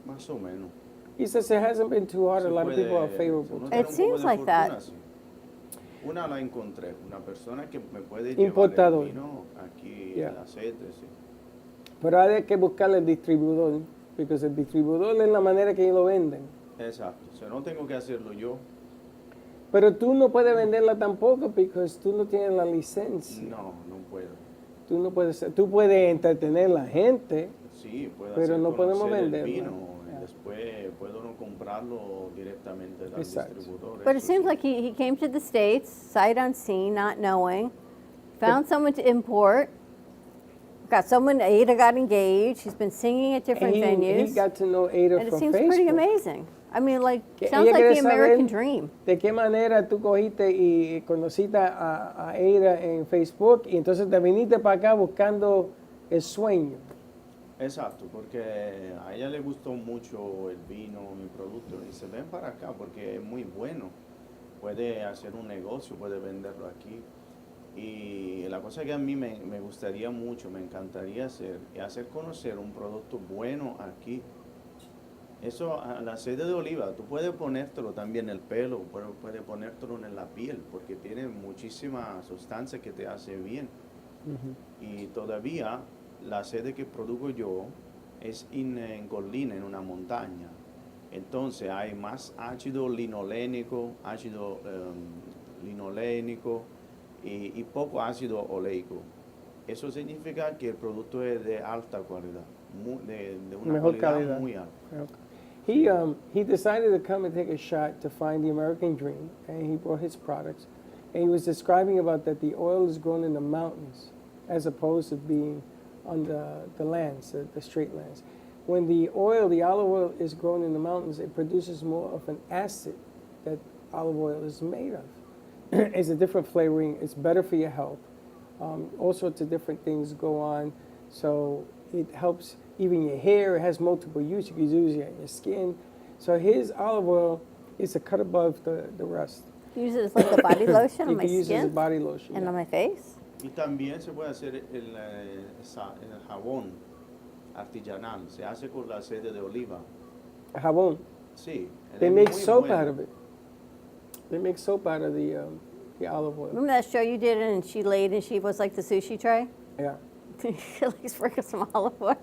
Más o menos. He says it hasn't been too hard. A lot of people are favorable. uno to tiene it. un poco seems de like that. fortuna, sí. Una la encontré, una persona que me puede Importador. llevar el vino aquí, Yeah. el aceite, sí. Pero hay que buscarle el distribuidor, porque el distribuidor es la manera que ellos lo venden. Exacto, o sea, no tengo que hacerlo yo. Pero tú no puedes venderla tampoco, porque tú no tienes la licencia. No, no puedo. Tú no puedes, tú puedes entretener a la gente, Sí, puedo pero hacer no podemos conocer el venderla. vino, y después puedo no comprarlo directamente del Exacto. distribuidor. But it eso seems sí. like he came to the States, sight unseen, not knowing, found someone to import, got someone, Ada got engaged, he's been singing at different And venues. he got to know Ada and it from seems Facebook. pretty amazing. I mean, like, Que sounds ella like quiere the American saber dream. ¿De qué manera tú cogiste y conociste a Ada en Facebook y entonces te viniste para acá buscando el sueño? Exacto, porque a ella le gustó mucho el vino, mi producto, y se ven para acá porque es muy bueno. Puede hacer un negocio, puede venderlo aquí. Y la cosa que a mí me gustaría mucho, me encantaría hacer, es hacer conocer un producto bueno aquí. Eso, el aceite de oliva, tú puedes ponértelo también en el pelo, puedes ponértelo en la piel, porque tiene muchísima sustancia que te hace bien. Y todavía, el aceite que produzco yo es en colina, en una montaña. Entonces hay más ácido linolénico, y poco ácido oleico. Eso significa que el producto es de alta calidad, de una Mejor calidad calidad. muy alta. He decided to come and take a shot to find the American dream, and he brought his products. And he was describing about that the oil is grown in the mountains as opposed to being on the lands, the straight lands. When the olive oil is grown in the mountains, it produces more of an acid that olive oil is made of. It's a different flavoring. It's better for your health. All sorts of different things go on. So it helps even your hair. It has multiple use. You can use it on your skin. So his olive oil is a cut above the rest. Use it as like a body lotion You on my can use it as a skin body lotion. and yeah. on my face. Y también se puede hacer el jabón artesanal, se hace con el aceite de oliva. Jabón. Sí. They es make muy soap bueno. out of it. They make soap out of the olive oil. Remember that show you did and she laid and she was like the sushi tray? Yeah. She like sprinkled some olive oil.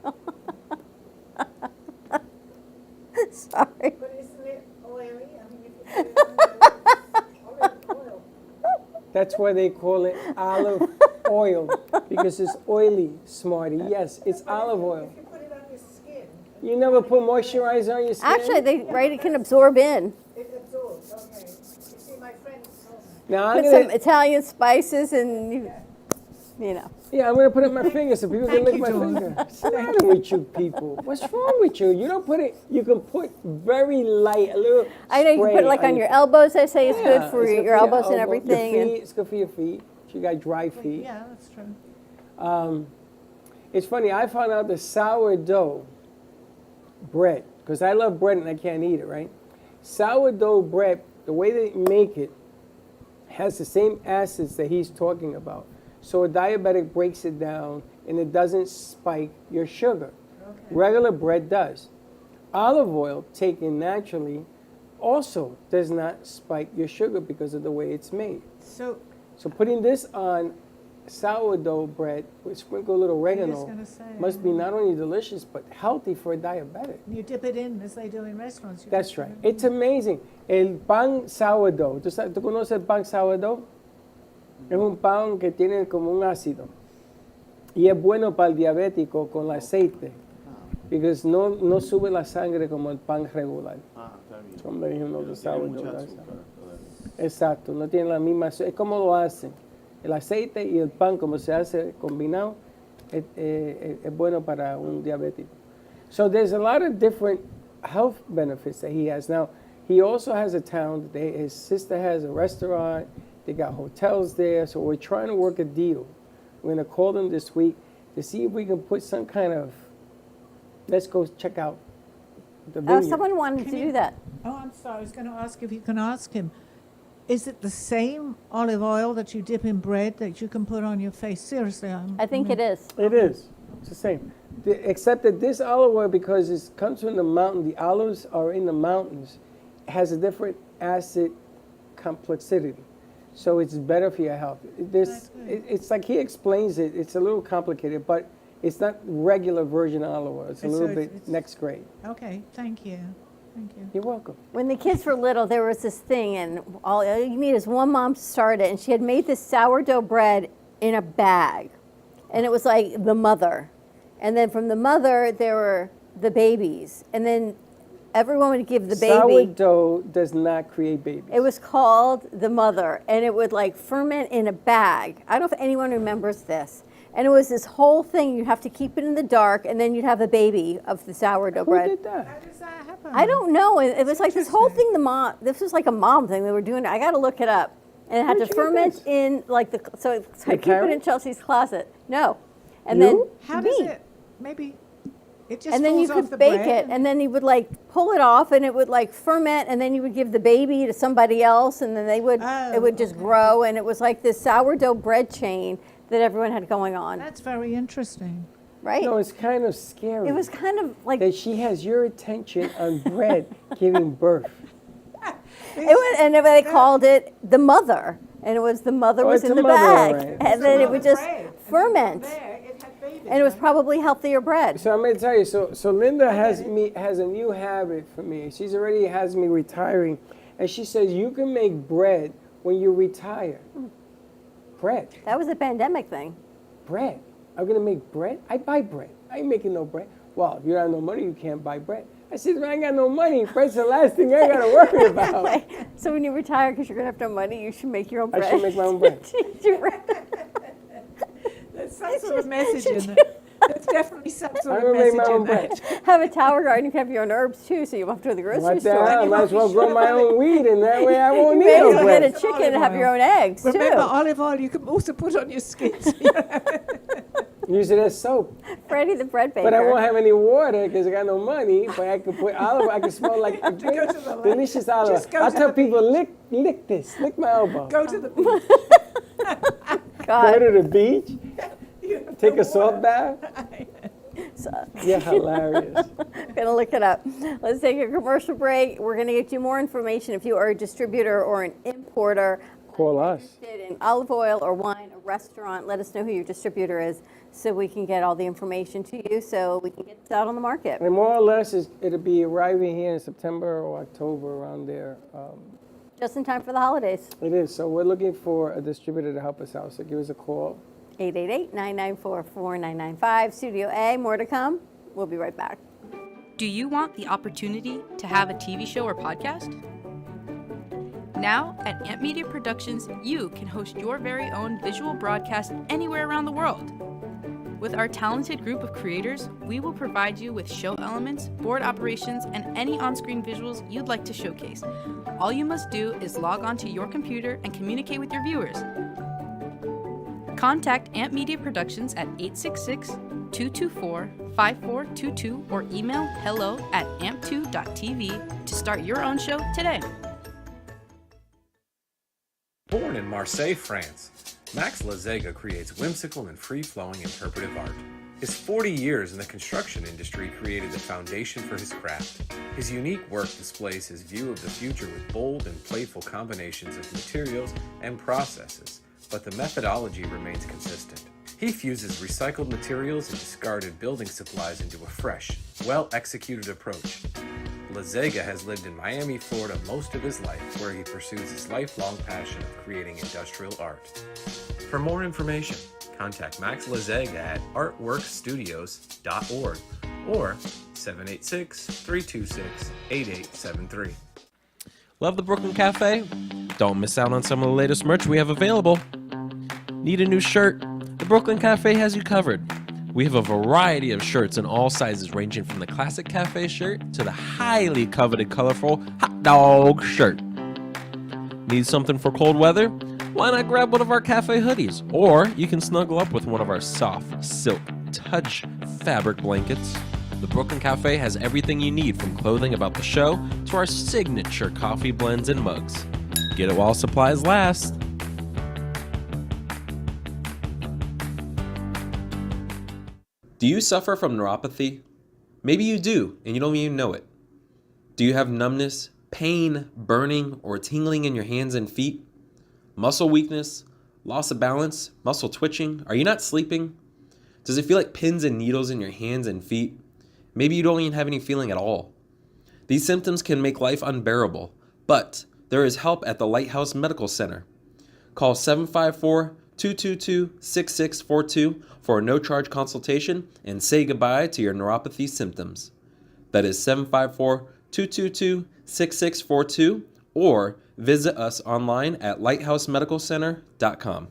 Sorry. But isn't it oily? I mean, if you put it on the oil. That's why they call it olive oil, because it's oily, Smarty. Yes, it's olive oil. If you put it on your skin, You never put moisturizer on your skin? Actually, it can absorb in. it absorbs. Okay. You see, my friend told me. Now, I'm Put gonna, some Italian spices and you know. yeah, I'm going to put it on my finger so people can Thank lick you, my Dawn. finger. What's the matter with you people? What's wrong with you? You don't put it, you can put very light, a little I know you can put spray it like on your feet. elbows. They say it's Yeah, good for it's good your elbows and elbow, everything. Your And feet, it's good for your feet. If you got dry feet. Yeah, that's true. It's funny, I found out the sourdough bread, because I love bread and I can't eat it, right? Sourdough bread, the way they make it, has the same acids that he's talking about. So a diabetic breaks it down and it doesn't spike your sugar. Okay. Regular bread does. Olive oil, taken naturally, also does not spike your sugar because of the way it's made. So So putting this on sourdough bread with sprinkle a little I was oregano going to say. must be not only delicious but healthy for a diabetic. You dip it in as they do in restaurants. You That's just right. put it in. It's amazing. El pan sourdough. ¿Tú conoces el pan sourdough? Es un pan que tiene como un ácido. Y es bueno para el diabético con el aceite. Porque no sube la sangre como el pan regular. Está bien. Somebody who knows the Pero tiene sourdough mucha does azúcar todavía. Exacto, no tiene la misma. Es como lo hacen. El aceite y el pan, como se hace combinado, es bueno para un diabético. So there's a lot of different health benefits that he has. Now, He also has a town. His sister has a restaurant. They got hotels there. So we're trying to work a deal. We're going to call them this week to see if we can put some kind of, let's go check out the vineyard. Someone wanted to do that. Oh, I'm sorry. I was going to ask if you can ask him. Is it the same olive oil that you dip in bread that you can put on your face? Seriously, I think it is. It is. It's the same. Except that this olive oil, because it comes from the mountain, the olives are in the mountains, has a different acid complexity. So it's better for your health. It's like he explains it. It's a little complicated, but it's not regular virgin olive oil. It's a little bit next grade. Okay, thank you. Thank you. You're welcome. When the kids were little, there was this thing, and all you need is one mom to start it, and she had made this sourdough bread in a bag, and it was like the mother. And then from the mother, there were the babies, and then everyone would give the baby. Sourdough does not create babies. It was called the mother, and it would like ferment in a bag. I don't know if anyone remembers this. And it was this whole thing. You'd have to keep it in the dark, and then you'd have a baby of the sourdough bread. Who did that? How does that happen? I don't know. It was like this whole thing. This was like a mom thing they were doing. I got to look it up. And it had to ferment in like so I keep it in Chelsea's closet. No, and then how does it? Maybe it just and then you falls off could the bake bread it, and then you would like pull it off, and it would like ferment, and then you would give the baby to somebody else, and then it would just grow, and it was like this sourdough bread chain that everyone had going on. That's very interesting. Right? No, it's kind of scary. It was kind of like that she has your attention on bread giving birth. And they called it the mother, and it was the mother was in the bag, right. and then it would just ferment, and it was probably healthier bread. So I'm going to tell you. So Linda has a new habit for me. She's already has me retiring, and she says you can make bread when you retire. Bread. That was a pandemic thing. Bread. I'm going to make bread? I buy bread. I ain't making no bread. Well, if you don't have no money, you can't buy bread. I said, I ain't got no money. Bread's the last thing I got to worry about. Wait, so when you retire, because you're going to have no money, you should make your own bread. I should make my own bread. There's some sort of message in it. There's definitely some sort of message in that. Have a tower garden. You can have your own herbs, too, so you won't have to go to the grocery store. I might as well grow my own weed, and that way I won't need Maybe no you'll bread. get a chicken and have your own eggs, Remember, too. olive oil you can also put on your skin. Use it as soap. Freddie the bread baker. But I won't have any water because I got no money. But I could put olive. I can smell like delicious olive. I tell people, lick this. Lick my elbow. Go to the beach. Go to the beach. Take a salt bath. You're hilarious. Gonna look it up. Let's take a commercial break. We're gonna get you more information if you are a distributor or an importer. Call us. Interested in olive oil or wine, a restaurant. Let us know who your distributor is, so we can get all the information to you, so we can get this out on the market. And more or less, it'll be arriving here in September or October, around there. Just in time for the holidays. It is. So we're looking for a distributor to help us out. So give us a call. 888-994-4995. Studio A, more to come. We'll be right back. Do you want the opportunity to have a TV show or podcast? Now, at Amp Media Productions, you can host your very own visual broadcast anywhere around the world. With our talented group of creators, we will provide you with show elements, board operations, and any on-screen visuals you'd like to showcase. All you must do is log onto your computer and communicate with your viewers. Contact Amp Media Productions at 866-224-5422 or email hello@amp2.tv to start your own show today. Born in Marseille, France, Max Lazega creates whimsical and free-flowing interpretive art. His 40 years in the construction industry created the foundation for his craft. His unique work displays his view of the future with bold and playful combinations of materials and processes, but the methodology remains consistent. He fuses recycled materials and discarded building supplies into a fresh, well-executed approach. Lazega has lived in Miami, Florida most of his life, where he pursues his lifelong passion of creating industrial art. For more information, contact Max Lazega at artworkstudios.org or 786-326-8873. Love the Brooklyn Cafe? Don't miss out on some of the latest merch we have available. Need a new shirt? The Brooklyn Cafe has you covered. We have a variety of shirts in all sizes, ranging from the classic cafe shirt to the highly coveted colorful hot dog shirt. Need something for cold weather? Why not grab one of our cafe hoodies? Or you can snuggle up with one of our soft silk touch fabric blankets. The Brooklyn Cafe has everything you need, from clothing about the show to our signature coffee blends and mugs. Get it while supplies last. Do you suffer from neuropathy? Maybe you do, and you don't even know it. Do you have numbness, pain, burning, or tingling in your hands and feet? Muscle weakness, loss of balance, muscle twitching? Are you not sleeping? Does it feel like pins and needles in your hands and feet? Maybe you don't even have any feeling at all. These symptoms can make life unbearable, but there is help at the Lighthouse Medical Center. Call 754-222-6642 for a no-charge consultation and say goodbye to your neuropathy symptoms. That is 754-222-6642, or visit us online at lighthousemedicalcenter.com.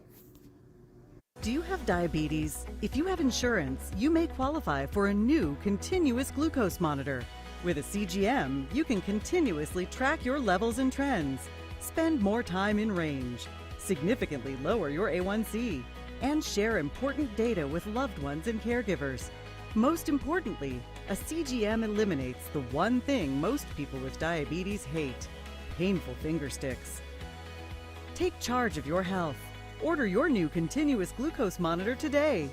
Do you have diabetes? If you have insurance, you may qualify for a new continuous glucose monitor. With a CGM, you can continuously track your levels and trends, spend more time in range, significantly lower your A1C, and share important data with loved ones and caregivers. Most importantly, a CGM eliminates the one thing most people with diabetes hate: painful finger sticks. Take charge of your health. Order your new continuous glucose monitor today.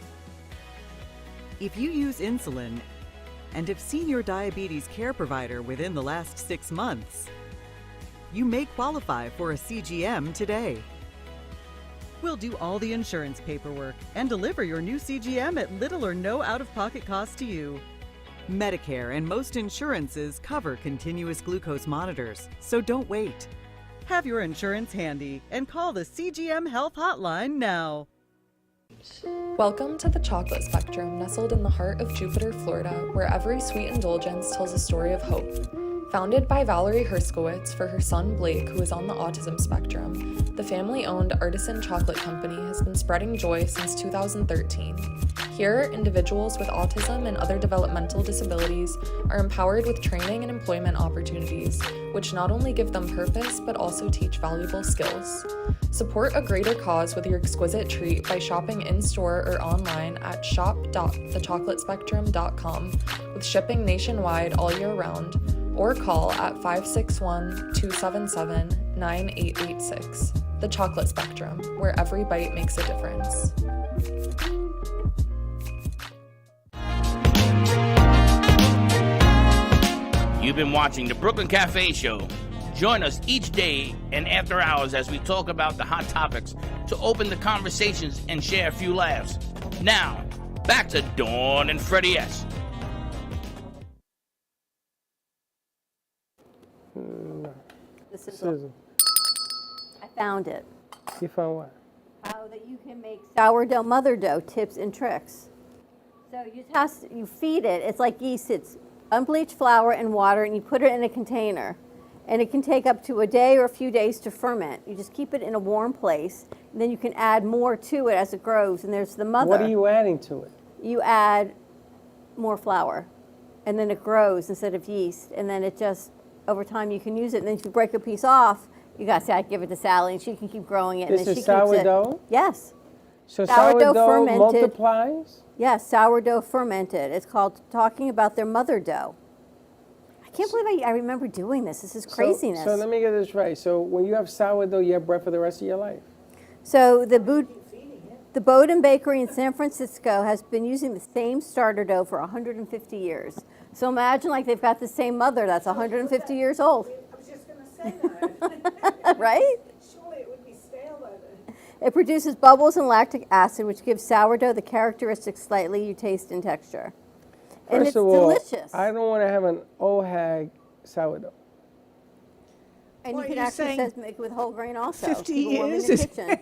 If you use insulin and have seen your diabetes care provider within the last 6 months, you may qualify for a CGM today. We'll do all the insurance paperwork and deliver your new CGM at little or no out-of-pocket cost to you. Medicare and most insurances cover continuous glucose monitors, so don't wait. Have your insurance handy and call the CGM Health Hotline now. Welcome to the Chocolate Spectrum, nestled in the heart of Jupiter, Florida, where every sweet indulgence tells a story of hope. Founded by Valerie Herskowitz for her son Blake, who is on the autism spectrum, the family-owned Artisan Chocolate Company has been spreading joy since 2013. Here, individuals with autism and other developmental disabilities are empowered with training and employment opportunities, which not only give them purpose, but also teach valuable skills. Support a greater cause with your exquisite treat by shopping in-store or online at shop.thechocolatespectrum.com, with shipping nationwide all year round, or call at 561-277-9886. The Chocolate Spectrum, where every bite makes a difference. You've been watching the Brooklyn Cafe Show. Join us each day and after hours as we talk about the hot topics to open the conversations and share a few laughs. Now, back to Dawn and Freddie S. This is I found it. You found what? How that you can make sourdough mother dough tips and tricks. So you feed it. It's like yeast. It's unbleached flour and water, and you put it in a container. And it can take up to a day or a few days to ferment. You just keep it in a warm place, and then you can add more to it as it grows. And there's the mother. What are you adding to it? You add more flour, and then it grows instead of yeast. And then it just, over time, you can use it. And then if you break a piece off, you got to say, I give it to Sally, and she can keep growing it. This and then is she keeps sourdough? Yes. So sourdough fermented. multiplies? Yes, sourdough fermented. It's called talking about their mother dough. I can't believe I remember doing this. This is craziness. So let me get this right. So when you have sourdough, you have bread for the rest of your life? So the Bowden Bakery in San Francisco has been using the same starter dough for 150 years. So imagine like they've got the same mother that's 150 years old. I was just going to say that. Right? Surely it would be stale by then. It produces bubbles and lactic acid, which gives sourdough the characteristic slightly you taste and texture. And First it's of all, delicious. I don't want to have an old hag sourdough. And What you are can you actually saying? make it with whole grain also. 50 Keep it warm in years? the kitchen.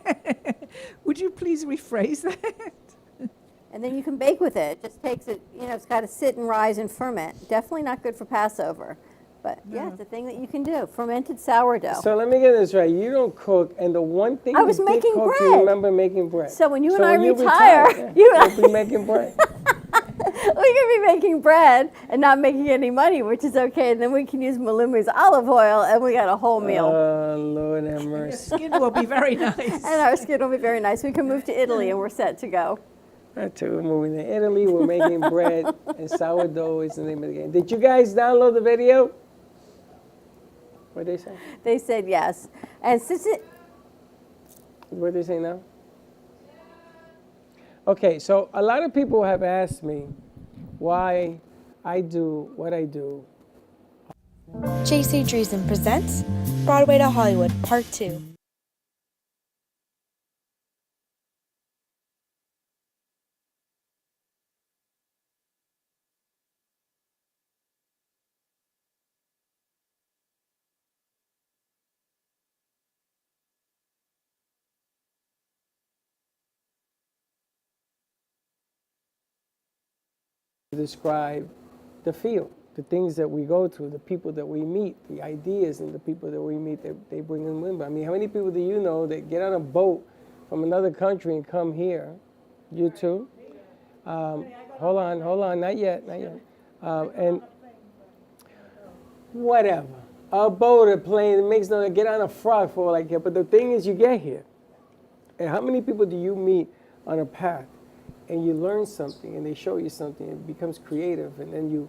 Would you please rephrase that? And then you can bake with it. It just takes it, it's got to sit and rise and ferment. Definitely not good for Passover. But yeah, it's a thing that you can do. Fermented sourdough. So let me get this right. You don't cook, and the one thing I was you did making cook, bread. you remember making bread. So when you and I when you retire, you'll be making bread. we could be making bread and not making any money, which is okay. And then we can use Malumu's olive oil, and we got a whole meal. Oh, Lord have mercy. Your skin will be very nice. And our skin will be very nice. We can move to Italy, and we're set to go. That's it. We're moving to Italy. We're making bread, and sourdough is the name of the game. Did you guys download the video? What did they say? They said yes. And since it... What did they say now? Okay, so a lot of people have asked me why I do what I do. J.C. Dreesen presents Broadway to Hollywood, Part 2. Describe the field, the things that we go through, the people that we meet, the ideas and the people that we meet that they bring in with them. I mean, how many people do you know that get on a boat from another country and come here? You too? Hold on, not yet. And whatever. A boat, a plane, it makes no, get on a frog for like that. But the thing is, you get here. And how many people do you meet on a path? And you learn something, and they show you something, and it becomes creative, and then you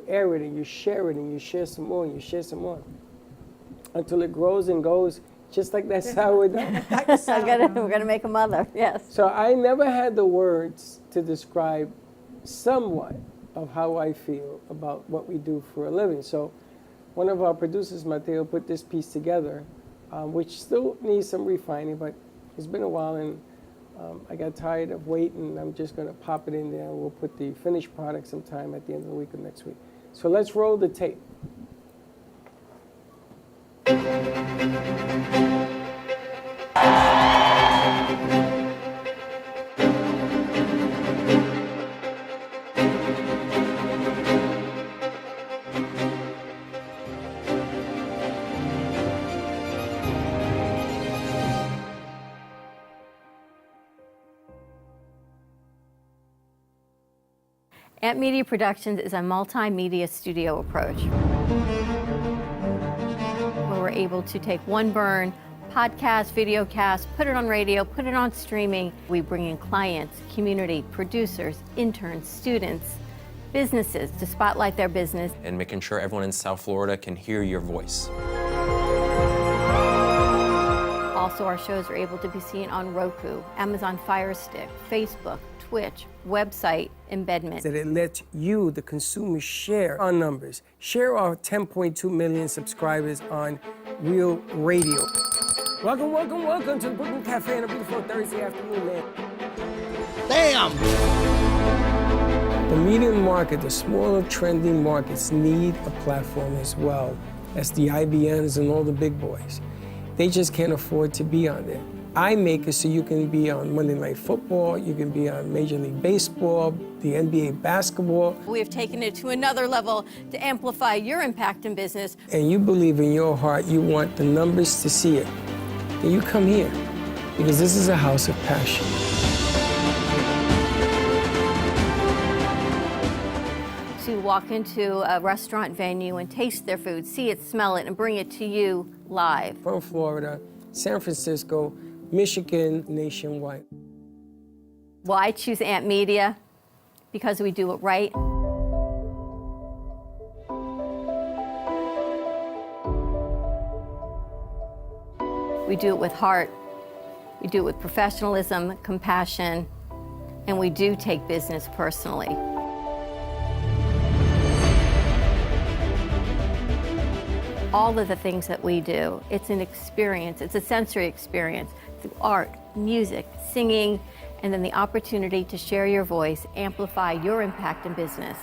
air it, and you share it, and you share some more, and you share some more, until it grows and goes, just like that sourdough. We're gonna make a mother, yes. So I never had the words to describe somewhat of how I feel about what we do for a living. So one of our producers, Mateo, put this piece together, which still needs some refining, but it's been a while, and I got tired of waiting. I'm just going to pop it in there, and we'll put the finished product sometime at the end of the week or next week. So let's roll the tape. Ant Media Productions is a multimedia studio approach where we're able to take one burn, podcast, video cast, put it on radio, put it on streaming. We bring in clients, community, producers, interns, students, businesses to spotlight their business. And making sure everyone in South Florida can hear your voice. Also, our shows are able to be seen on Roku, Amazon Fire Stick, Facebook, Twitch, website, embedment. That it lets you, the consumer, share our numbers. Share our 10.2 million subscribers on Real Radio. Welcome to the Brooklyn Cafe on a beautiful Thursday afternoon, man. Bam! The medium market, the smaller trending markets need a platform as well as the IBMs and all the big boys. They just can't afford to be on there. I make it so you can be on Monday Night Football, you can be on Major League Baseball, the NBA basketball. We have taken it to another level to amplify your impact in business. And you believe in your heart you want the numbers to see it. Then you come here, because this is a house of passion. To walk into a restaurant venue and taste their food, see it, smell it, and bring it to you live. From Florida, San Francisco, Michigan, nationwide. Well, I choose Ant Media because we do it right. We do it with heart. We do it with professionalism, compassion, and we do take business personally. All of the things that we do, it's an experience, it's a sensory experience through art, music, singing, and then the opportunity to share your voice, amplify your impact in business.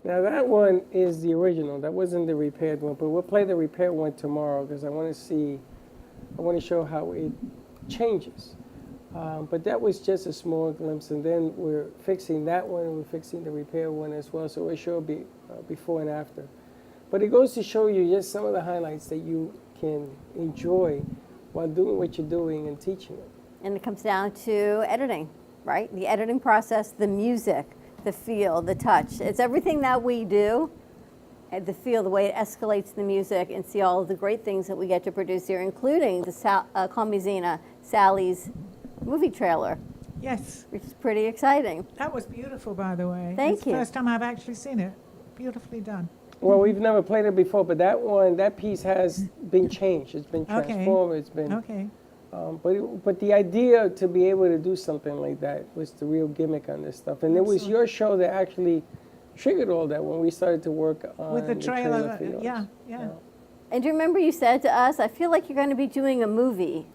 Now that one is the original. That wasn't the repaired one, but we'll play the repaired one tomorrow because I want to show how it changes. But that was just a small glimpse, and then we're fixing that one, and we're fixing the repair one as well, so it should be before and after. But it goes to show you just some of the highlights that you can enjoy while doing what you're doing and teaching it. And it comes down to editing, right? The editing process, the music, the feel, the touch. It's everything that we do, and the feel, the way it escalates the music, and see all of the great things that we get to produce here, including the Call Me Zena, Sally's movie trailer. Yes. Which is pretty exciting. That was beautiful, by the way. Thank It's you. the first time I've actually seen it. Beautifully done. Well, we've never played it before, but that piece has been changed. It's been transformed. It's been Okay. But the idea to be able to do something like that was the real gimmick on this stuff, and it was your show that actually triggered all that when we started to work on With the trailer, for yours. yeah. And do you remember you said to us, I feel like you're going to be doing a movie,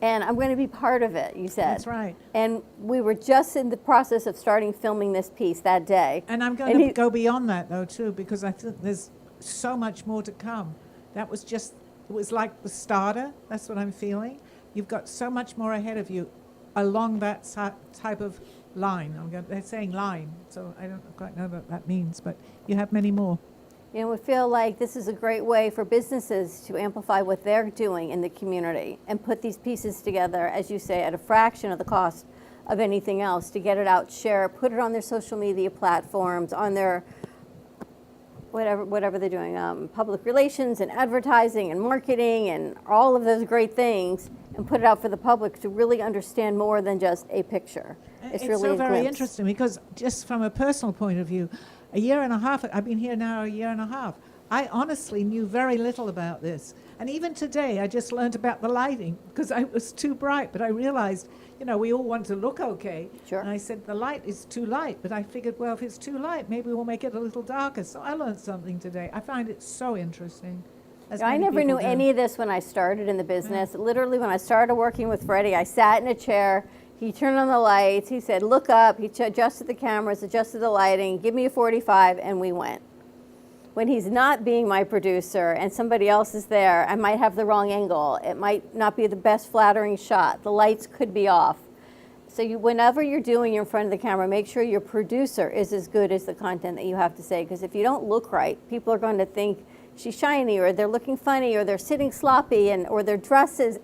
and I'm going to be part of it, you said. That's right. And we were just in the process of starting filming this piece that day. And I'm going to go beyond that, though, too, because I think there's so much more to come. That was just, it was like the starter. That's what I'm feeling. You've got so much more ahead of you along that type of line. They're saying line, so I don't quite know what that means, but you have many more. You know, we feel like this is a great way for businesses to amplify what they're doing in the community and put these pieces together, as you say, at a fraction of the cost of anything else, to get it out, share it, put it on their social media platforms, on their whatever they're doing, public relations and advertising and marketing and all of those great things, and put it out for the public to really understand more than just a picture. It's really so a very glimpse. interesting, because just from a personal point of view, a year and a half, I've been here now a year and a half. I honestly knew very little about this. And even today, I just learned about the lighting, because it was too bright, but I realized, you know, we all want to look okay. Sure. And I said, the light is too light, but I figured, well, if it's too light, maybe we'll make it a little darker. So I learned something today. I find it so interesting. as I many never knew people do. any of this when I started in the business. Literally, when I started working with Freddie, I sat in a chair. He turned on the lights. He said, look up. He adjusted the cameras, adjusted the lighting, give me a 45, and we went. When he's not being my producer and somebody else is there, I might have the wrong angle. It might not be the best flattering shot. The lights could be off. So whenever you're in front of the camera, make sure your producer is as good as the content that you have to say. Because if you don't look right, people are going to think she's shiny, or they're looking funny, or they're sitting sloppy, or their dress is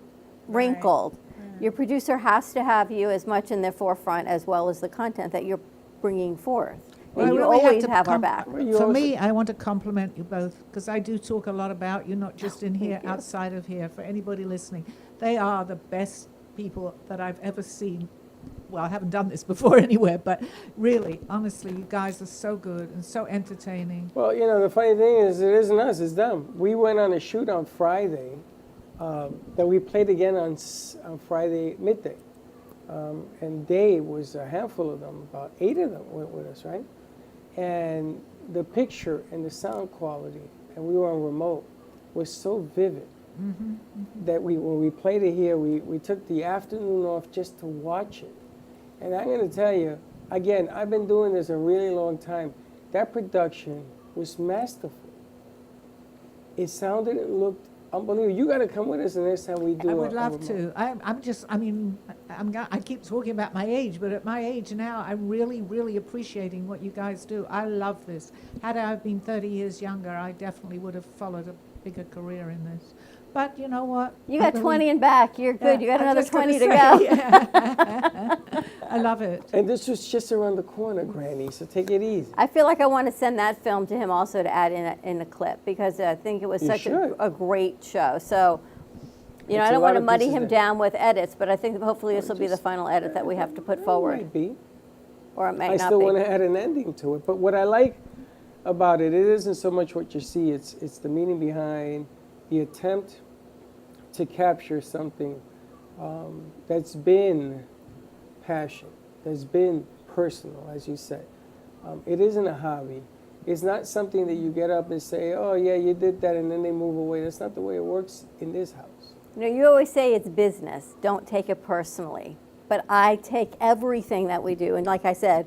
wrinkled. Your producer has to have you as much in the forefront as well as the content that you're bringing forth. Well, And I you really always to have our back. For me, I want to compliment you both, because I do talk a lot about you, not just in here, you. outside of here. For anybody listening, they are the best people that I've ever seen. Well, I haven't done this before anywhere, but really, honestly, you guys are so good and so entertaining. Well, you know, the funny thing is, it isn't us, it's them. We went on a shoot on Friday that we played again on Friday midday. And Dave was a handful of them, about 8 of them went with us, right? And the picture and the sound quality, and we were on remote, was so vivid that when we played it here, we took the afternoon off just to watch it. And I'm going to tell you, again, I've been doing this a really long time. That production was masterful. It sounded and looked unbelievable. You got to come with us the next time we do. I would love to. I keep talking about my age, but at my age now, I'm really, really appreciating what you guys do. I love this. Had I been 30 years younger, I definitely would have followed a bigger career in this. But you know what? You got 20 and back. You're good. You got I'm another just gonna 20 to say, go. yeah. I love it. And this was just around the corner, Granny, so take it easy. I feel like I want to send that film to him also to add in a clip, because I think it was You such should. a great show. So, you know, It's I a don't lot want to of muddy pieces him there. down with edits, but I think hopefully this will be the final edit that we have to put forward. Might be. Or it may I not still be. want to add an ending to it. But what I like about it, it isn't so much what you see, it's the meaning behind the attempt to capture something that's been passion, that's been personal, as you said. It isn't a hobby. It's not something that you get up and say, oh yeah, you did that, and then they move away. That's not the way it works in this house. You know, you always say it's business. Don't take it personally. But I take everything that we do, and like I said,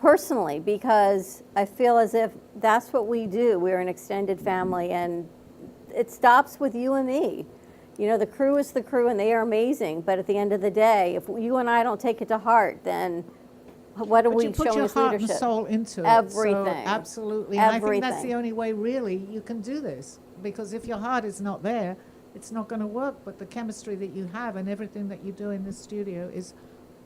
personally, because I feel as if that's what we do. We're an extended family, and it stops with you and me. You know, the crew is the crew, and they are amazing. But at the end of the day, if you and I don't take it to heart, then What are But we you put showing your as heart leadership? and soul into it. Everything. So, absolutely. And I think that's Everything. the only way, really, you can do this. Because if your heart is not there, it's not going to work. But the chemistry that you have and everything that you do in the studio is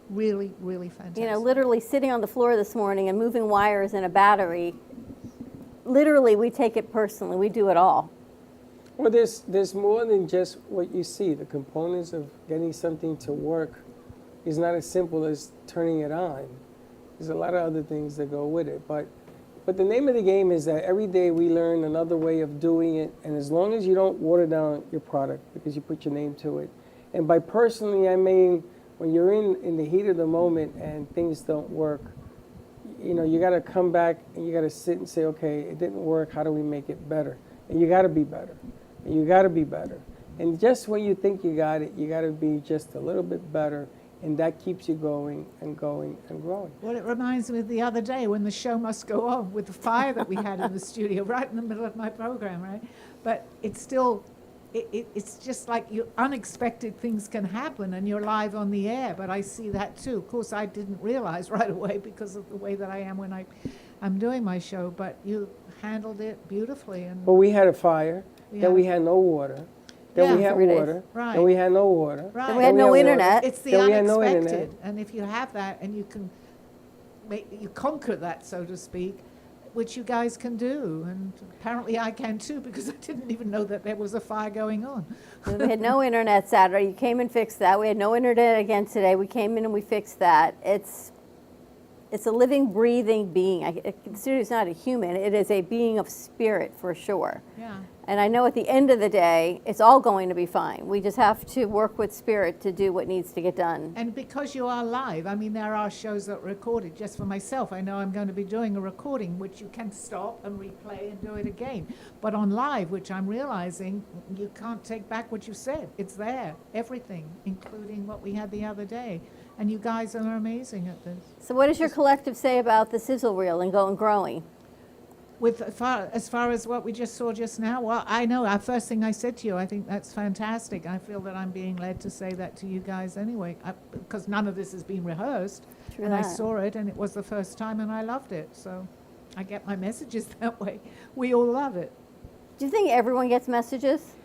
really, really fantastic. You know, literally sitting on the floor this morning and moving wires in a battery, literally we take it personally. We do it all. Well, there's more than just what you see. The components of getting something to work is not as simple as turning it on. There's a lot of other things that go with it. But the name of the game is that every day we learn another way of doing it. And as long as you don't water down your product because you put your name to it. And by personally, I mean, when you're in the heat of the moment and things don't work, you know, you got to come back and you got to sit and say, okay, it didn't work. How do we make it better? And you got to be better. And you got to be better. And just when you think you got it, you got to be just a little bit better. And that keeps you going and going and growing. Well, it reminds me of the other day when the show must go on with the fire that we had in the studio right in the middle of my program, right? But it's still, it's just like unexpected things can happen and you're live on the air. But I see that too. Of course, I didn't realize right away because of the way that I am when I'm doing my show. But you handled it beautifully. And well, we had a fire. Yeah. Then we had no water. Then we had water. Right. Then we had no water. Right. Then we had no internet. It's the Then we had no unexpected. internet. And if you have that and you can you conquer that, so to speak, which you guys can do. And apparently I can too, because I didn't even know that there was a fire going on. We had no internet Saturday. You came and fixed that. We had no internet again today. We came in and we fixed that. It's a living, breathing being. The studio's not a human. It is a being of spirit for sure. Yeah. And I know at the end of the day, it's all going to be fine. We just have to work with spirit to do what needs to get done. And because you are live, I mean, there are shows that are recorded. Just for myself, I know I'm going to be doing a recording, which you can stop and replay and do it again. But on live, which I'm realizing, you can't take back what you said. It's there, everything, including what we had the other day. And you guys are amazing at this. So what does your collective say about the sizzle reel and growing? As far as what we just saw just now, well, I know, first thing I said to you, I think that's fantastic. I feel that I'm being led to say that to you guys anyway, because none of this has been rehearsed. True and I that. saw it, and it was the first time, and I loved it. So I get my messages that way. We all love it. Do you think everyone gets messages?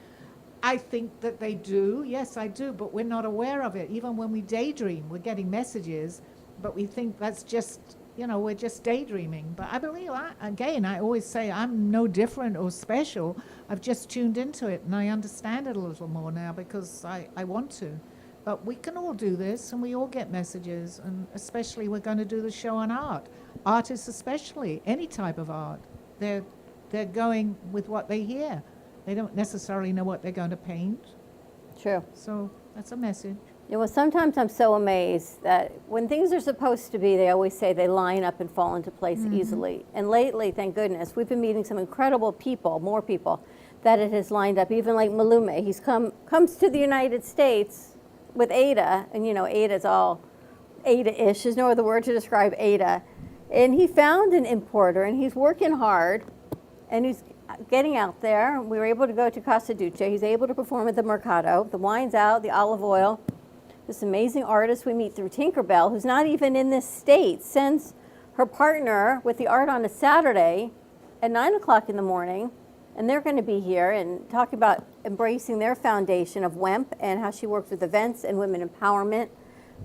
I think that they do. Yes, I do, but we're not aware of it. Even when we daydream, we're getting messages, but we think that's just, we're just daydreaming. But I believe, I always say I'm no different or special. I've just tuned into it, and I understand it a little more now because I want to. But we can all do this, and we all get messages, and especially we're going to do the show on art. Artists especially, any type of art. They're going with what they hear. They don't necessarily know what they're going to paint. True. So that's a message. Yeah, well, sometimes I'm so amazed that when things are supposed to be, they always say they line up and fall into place easily. And lately, thank goodness, we've been meeting some incredible people, more people, that it has lined up. Even like Malume, he's comes to the United States with Ada, and Ada's all Ada-ish. There's no other word to describe Ada. And he found an importer, and he's working hard, and he's getting out there. We were able to go to Casa Duce. He's able to perform at the Mercado. The wine's out, the olive oil. This amazing artist we meet through Tinkerbell, who's not even in this state, sends her partner with the art on a Saturday at 9 o'clock in the morning, and they're going to be here and talk about embracing their foundation of WEMP and how she works with events and women empowerment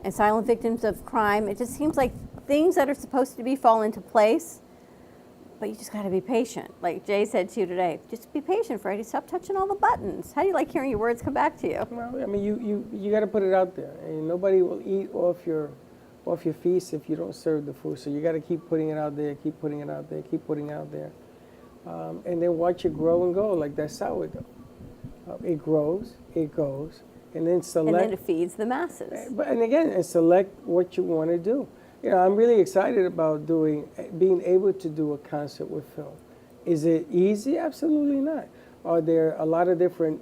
and silent victims of crime. It just seems like things that are supposed to be fall into place. But you just got to be patient. Like Jay said to you today, just be patient, Freddie. Stop touching all the buttons. How do you like hearing your words come back to you? Well, I mean, you got to put it out there. And nobody will eat off your feast if you don't serve the food. So you got to keep putting it out there, keep putting it out there, keep putting it out there. And then watch it grow and go like that sourdough. It grows, it goes, and then select. And then it feeds the masses. And again, select what you want to do. I'm really excited about being able to do a concert with film. Is it easy? Absolutely not. Are there a lot of different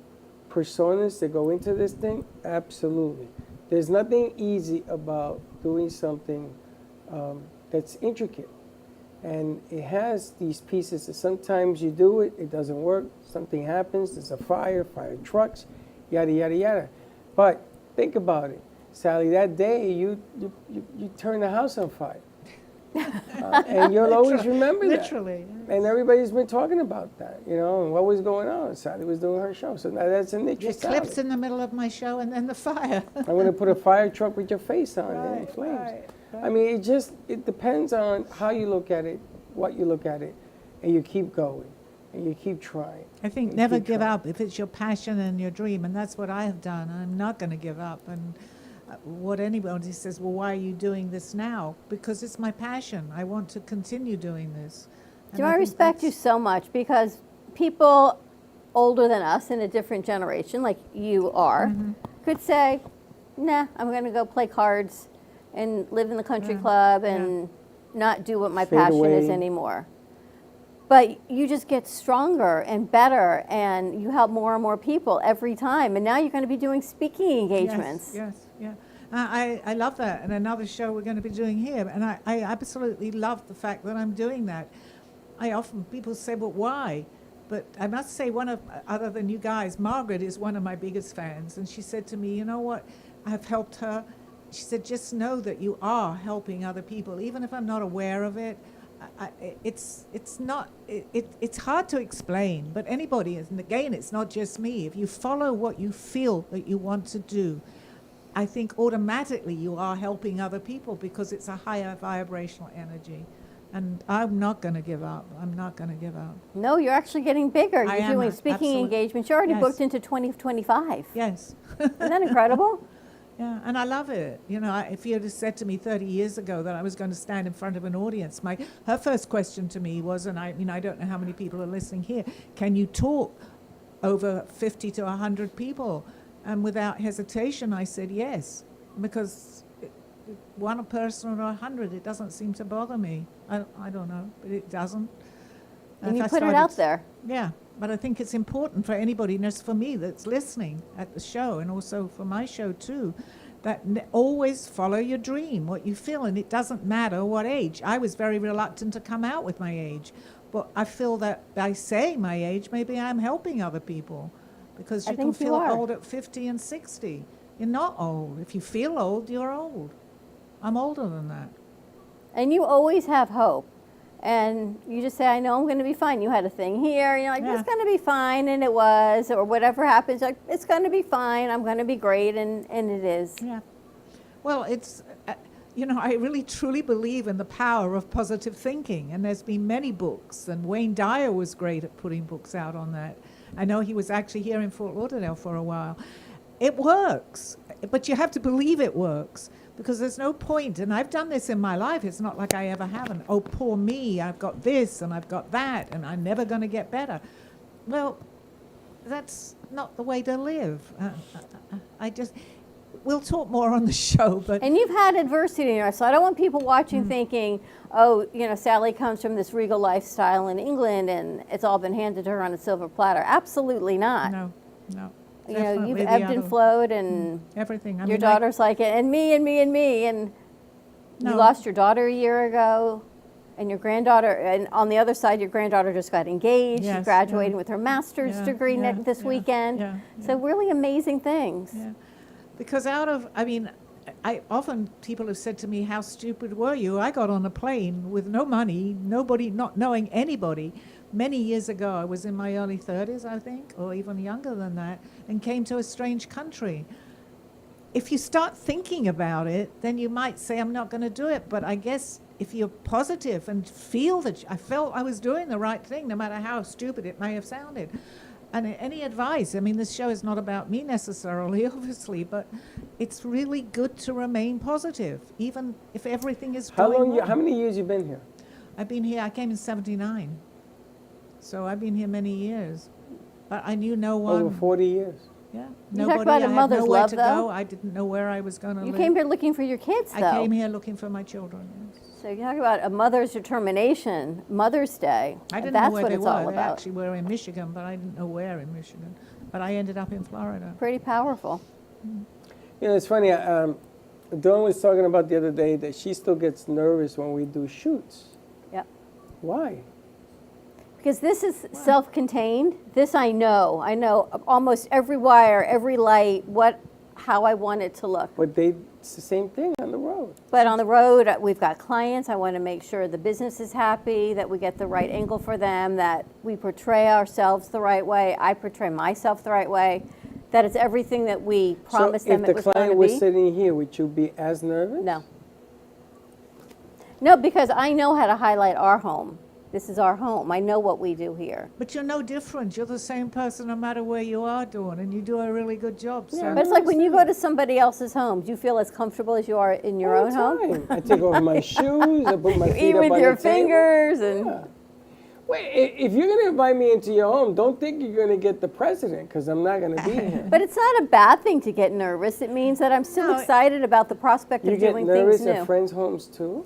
personas that go into this thing? Absolutely. There's nothing easy about doing something that's intricate. And it has these pieces that sometimes you do it, it doesn't work, something happens, there's a fire trucks, yada, yada, yada. But think about it. Sally, that day you turned the house on fire. And you'll always remember that. Literally. And everybody's been talking about that, you know, and what was going on. Sally was doing her show. So now that's a niche Your for Sally. clips in the middle of my show and then the fire. I'm going to put a fire truck with your face on it in flames. right. I mean, it depends on how you look at it, what you look at it, and you keep going, and you keep trying. I think never give up if it's your passion and your dream, and that's what I have done. I'm not going to give up. And what anybody says, well, why are you doing this now? Because it's my passion. I want to continue doing this. Do I respect you so much because people older than us in a different generation, like you are, could say, nah, I'm going to go play cards and live in the country club and not do what my passion is anymore. But you just get stronger and better, and you help more and more people every time. And now you're going to be doing speaking engagements. Yes. I love that. And another show we're going to be doing here. And I absolutely love the fact that I'm doing that. People say, but why? But I must say, other than you guys, Margaret is one of my biggest fans. And she said to me, you know what? I've helped her. She said, just know that you are helping other people, even if I'm not aware of it. It's hard to explain, but anybody, and again, it's not just me. If you follow what you feel that you want to do, I think automatically you are helping other people because it's a higher vibrational energy. And I'm not going to give up. I'm not going to give up. No, you're actually getting bigger. You're doing speaking engagements. You're already booked into 2025. Yes. Isn't that incredible? Yeah, and I love it. You know, if you had said to me 30 years ago that I was going to stand in front of an audience, her first question to me was, and I don't know how many people are listening here, can you talk over 50 to 100 people? And without hesitation, I said yes, because one person or 100, it doesn't seem to bother me. I don't know, but it doesn't. And you put it out there. Yeah, but I think it's important for anybody, and it's for me that's listening at the show, and also for my show too, that always follow your dream, what you feel, and it doesn't matter what age. I was very reluctant to come out with my age, but I feel that by saying my age, maybe I'm helping other people, because you can feel old at 50 and 60. You're not old. If you feel old, you're old. I'm older than that. And you always have hope. And you just say, I know I'm going to be fine. You had a thing here. You're like, it's going to be fine. And it was. Or whatever happens, like, it's going to be fine. I'm going to be great. And it is. Yeah. Well, it's, I really truly believe in the power of positive thinking. And there's been many books. And Wayne Dyer was great at putting books out on that. I know he was actually here in Fort Lauderdale for a while. It works. But you have to believe it works. Because there's no point, and I've done this in my life, it's not like I ever haven't. Oh, poor me, I've got this and I've got that, and I'm never going to get better. Well, that's not the way to live. We'll talk more on the show, but... And you've had adversity in your life, so I don't want people watching thinking, oh, Sally comes from this regal lifestyle in England and it's all been handed to her on a silver platter. Absolutely not. No. You've ebbed and flowed, and everything. Your daughter's like it, and me, and you lost your daughter a year ago, and your granddaughter, and on the other side, your granddaughter just got engaged. She's graduating with her master's degree this weekend. So really amazing things. Yeah. Because often people have said to me, how stupid were you? I got on a plane with no money, nobody, not knowing anybody. Many years ago, I was in my early 30s, I think, or even younger than that, and came to a strange country. If you start thinking about it, then you might say, I'm not going to do it. But I guess if you're positive and feel that I felt I was doing the right thing, no matter how stupid it may have sounded. And any advice, this show is not about me necessarily, obviously, but it's really good to remain positive, even if everything is going wrong. How many years you been here? I've been here, I came in 79. So I've been here many years. But I knew no one. Over 40 years. Yeah. You talk about a mother's love, though. I didn't know where I was going to live. You came here looking for your kids, though. I came here looking for my children, yes. So you talk about a mother's determination, Mother's Day. I didn't That's know where what they it's were. all They about. actually were in Michigan, but I didn't know where in Michigan. But I ended up in Florida. Pretty powerful. It's funny. Dawn was talking about the other day that she still gets nervous when we do shoots. Yep. Why? Because this is self-contained. This I know. I know almost every wire, every light, what how I want it to look. But it's the same thing on the road. But on the road, we've got clients. I want to make sure the business is happy, that we get the right angle for them, that we portray ourselves the right way. I portray myself the right way, that it's everything that we promised them it was if the going client to was be. sitting here, would you be as nervous? No. No, because I know how to highlight our home. This is our home. I know what we do here. But you're no different. You're the same person no matter where you are doing, and you do a really good job. So. But it's like when you go to somebody else's home, do you feel as comfortable as you are in your own home? I take off my shoes, I put my You feet eat up with on your the table. fingers and. Yeah. Wait, if you're going to invite me into your home, don't think you're going to get the president, because I'm not going to be here. But it's not a bad thing to get nervous. It means that I'm still excited about the prospect You of get doing nervous things new. at friends' homes too?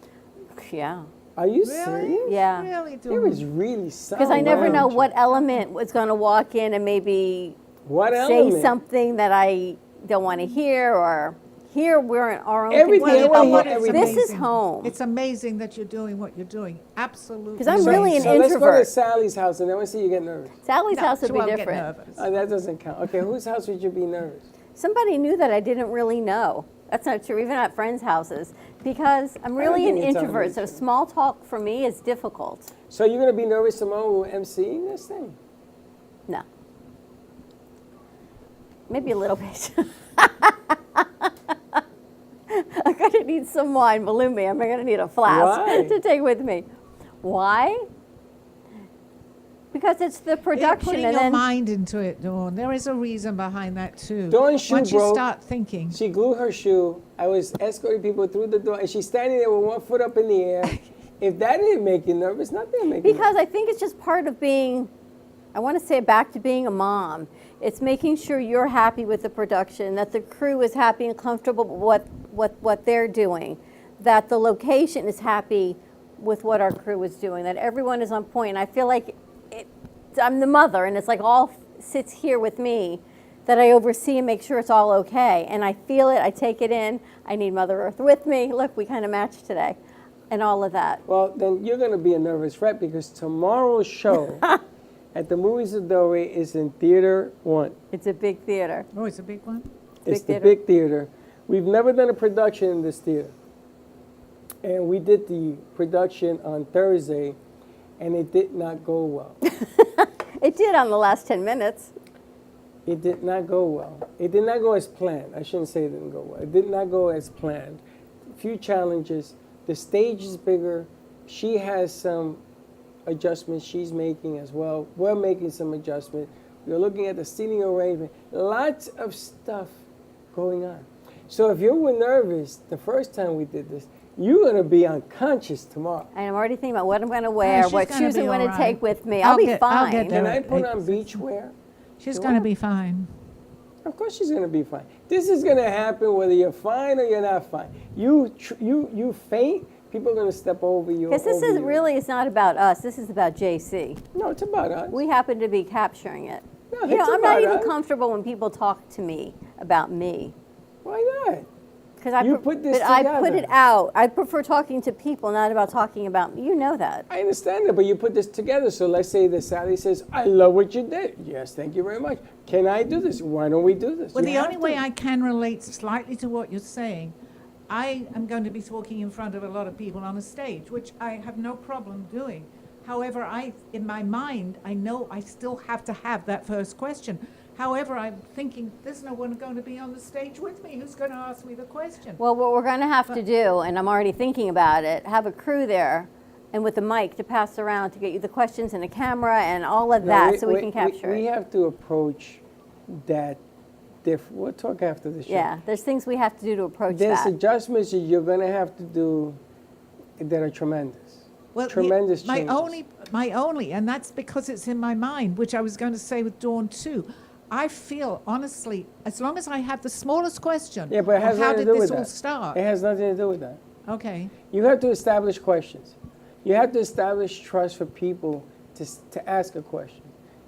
Yeah. Are you Really? serious? Yeah. Really There is really something. Because I never know around what element was going to walk in and maybe What say element? something that I don't want to hear, or here we're in our own Everything, I control. wanna hear everything. This is home. It's amazing that you're doing what you're doing. Absolutely. 'Cause I'm really an So let's go to introvert. Sally's house, and then we'll see you get nervous. Sally's No, house would she be won't get different. nervous. Oh, that doesn't count. Okay, whose house would you be nervous? Somebody knew that I didn't really know. That's not true, even at friends' houses, because I'm really an think you're telling introvert, me so the truth. small talk for me is difficult. So you're going to be nervous tomorrow when we're emceeing this thing? No. Maybe a little bit. I'm going to need some wine, believe me. I'm going to need a flask Why? to take with me. Why? Because it's the You're production, putting and your then mind into it, Dawn. There is a reason behind that too. Dawn's shoe Once you broke. start thinking, She glued her shoe. I was escorting people through the door, and she's standing there with one foot up in the air. If that didn't make you nervous, nothing will make you because I think it's just part of being, I want to say it back to being a mom. It's making sure you're happy with the production, that the crew is happy and comfortable with what they're doing, that the location is happy with what our crew is doing, that everyone is on point. And I feel like I'm the mother, and it's like all sits here with me, that I oversee and make sure it's all okay. And I feel it, I take it in. I need Mother Earth with me. Look, we kind of match today, and all of that. Well, then you're going to be a nervous wreck, because tomorrow's show at the Movies of Delray is in Theater 1. It's a big theater. oh, it's a big one. It's Big the theater. big theater. We've never done a production in this theater. And we did the production on Thursday, and it did not go well. It did on the last 10 minutes. It did not go well. It did not go as planned. I shouldn't say it didn't go well. It did not go as planned. A few challenges. The stage is bigger. She has some adjustments she's making as well. We're making some adjustment. We're looking at the seating arrangement. Lots of stuff going on. So if you were nervous the first time we did this, you're going to be unconscious tomorrow. And I'm already thinking about what I'm going to wear, she's what gonna shoes be I'm going all to right. take with me. I'll be I'll fine. get Can there. I put on beach wear? She's You going to will? be fine. Of course she's going to be fine. This is going to happen whether you're fine or you're not fine. You faint, people are going to step over you. Because this over is you. really, it's not about us. This is about JC. No, it's about us. We happen to be capturing it. No, You know, it's I'm not about even us. comfortable when people talk to me about me. Why not? Because You put this I put together. it out. I prefer talking to people, not about talking about me. You know that. I understand that, but you put this together. So let's say that Sally says, I love what you did. Yes, thank you very much. Can I do this? Why don't we do this? Well, You the have only to. way I can relate slightly to what you're saying, I am going to be talking in front of a lot of people on a stage, which I have no problem doing. However, in my mind, I know I still have to have that first question. However, I'm thinking there's no one going to be on the stage with me who's going to ask me the question. Well, what we're going to have to do, and I'm already thinking about it, have a crew there and with a mic to pass around to get you the questions and a camera and all of No, that so we can capture We it. have to approach that different. We'll talk after the show. Yeah, there's things we have to do to approach There's that. adjustments that you're going to have to do that are tremendous. Well, Tremendous my changes. only, and that's because it's in my mind, which I was going to say with Dawn too. I feel, honestly, as long as I have the smallest question, Yeah, but it has of how nothing did to do this with all that. start? It has nothing to do with that. Okay. You have to establish questions. You have to establish trust for people to ask a question.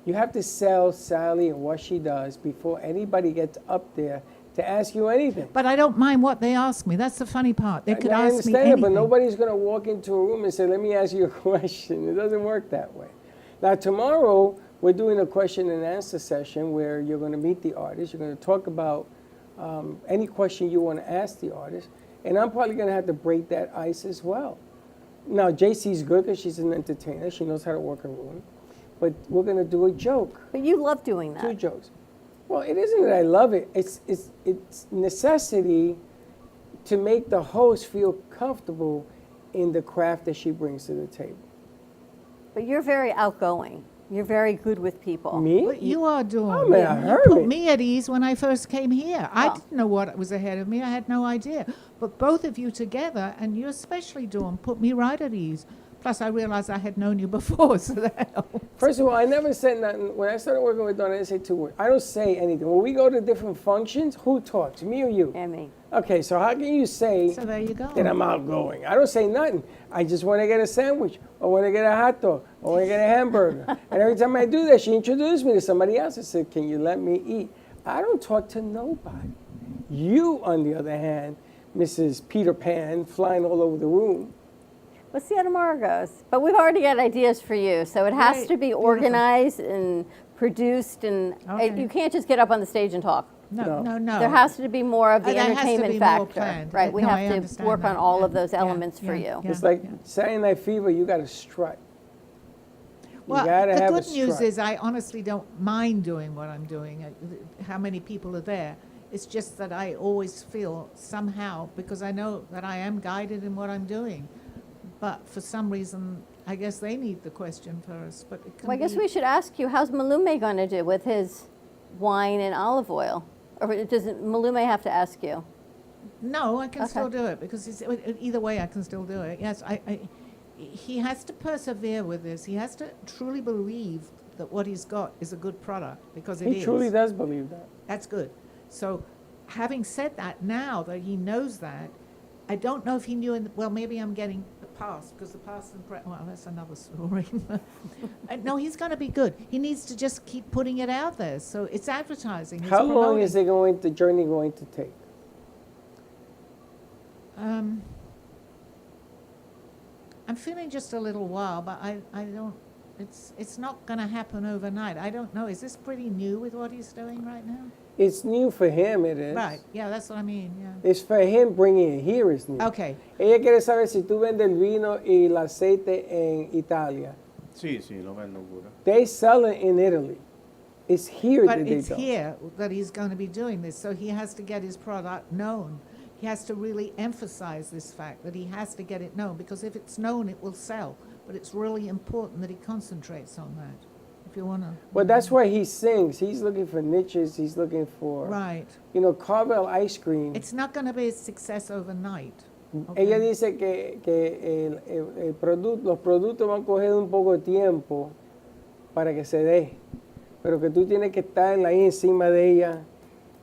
You have to sell Sally and what she does before anybody gets up there to ask you anything. But I don't mind what they ask me. That's the funny part. They could I ask me understand anything. it, but nobody's going to walk into a room and say, let me ask you a question. It doesn't work that way. Now, tomorrow, we're doing a question and answer session where you're going to meet the artist. You're going to talk about any question you want to ask the artist. And I'm probably going to have to break that ice as well. Now, JC's good because she's an entertainer. She knows how to work a room. But we're going to do a joke. But you love doing that. 2 jokes. Well, it isn't that I love it. It's necessity to make the host feel comfortable in the craft that she brings to the table. But you're very outgoing. You're very good with people. Me? What you are doing. I'm a You hermit. put me at ease when I first came here. I didn't know what was ahead of me. I had no idea. But both of you together, and you especially, Dawn, put me right at ease. Plus, I realized I had known you before, so that helped. First of all, I never said nothing. When I started working with Dawn, I didn't say 2 words. I don't say anything. When we go to different functions, who talks, me or you? And me. Okay, so how can you say So there you go. that I'm outgoing? I don't say nothing. I just want to get a sandwich, or want to get a hot dog, or want to get a hamburger. And every time I do that, she introduced me to somebody else and said, can you let me eat? I don't talk to nobody. You, on the other hand, Mrs. Peter Pan, flying all over the room. We'll see how tomorrow goes. But we've already got ideas for you. So it has Great. to be Beautiful. organized and produced. And Okay. you can't just get up on the stage and talk. No. There has to be more of the There has to entertainment be more factor. planned. Right, we No, I have to understand work on that. all Yeah. of those elements for Yeah. you. It's like Saturday Night Fever, you got to strut. Well, gotta the have a good news strut. is I honestly don't mind doing what I'm doing, how many people are there. It's just that I always feel somehow, because I know that I am guided in what I'm doing, but for some reason, I guess they need the question first. But it can Well, I guess be- we should ask you, how's Malume going to do with his wine and olive oil? Or does Malume have to ask you? No, I can Okay. still do it, because either way I can still do it. Yes, he has to persevere with this. He has to truly believe that what he's got is a good product, because it is. He truly does believe that. That's good. So having said that, now that he knows that, I don't know if he knew, well, maybe I'm getting the past, because the past and well, that's another story. No, he's going to be good. He needs to just keep putting it out there. So it's advertising. It's How long promoting. is the journey going to take? I'm feeling just a little while, but I don't, it's not going to happen overnight. I don't know. Is this pretty new with what he's doing right now? It's new for him, it is. Right. Yeah, that's what I mean. Yeah. It's for him bringing it here is new. Okay. Ella quiere saber si tú vendes el vino y el aceite en Italia. Sí, sí, lo vendo puro. They sell it in Italy. It's here But that they it's don't. here that he's going to be doing this, so he has to get his product known. He has to really emphasize this fact that he has to get it known, because if it's known, it will sell. But it's really important that he concentrates on that. If you want to. Well, that's why he sings. He's looking for niches. He's looking for, Right. you know, Carvel ice cream. It's not going to be a success overnight. Okay. Ella dice que los productos van a coger un poco de tiempo para que se dé, pero que tú tienes que estar ahí encima de ella,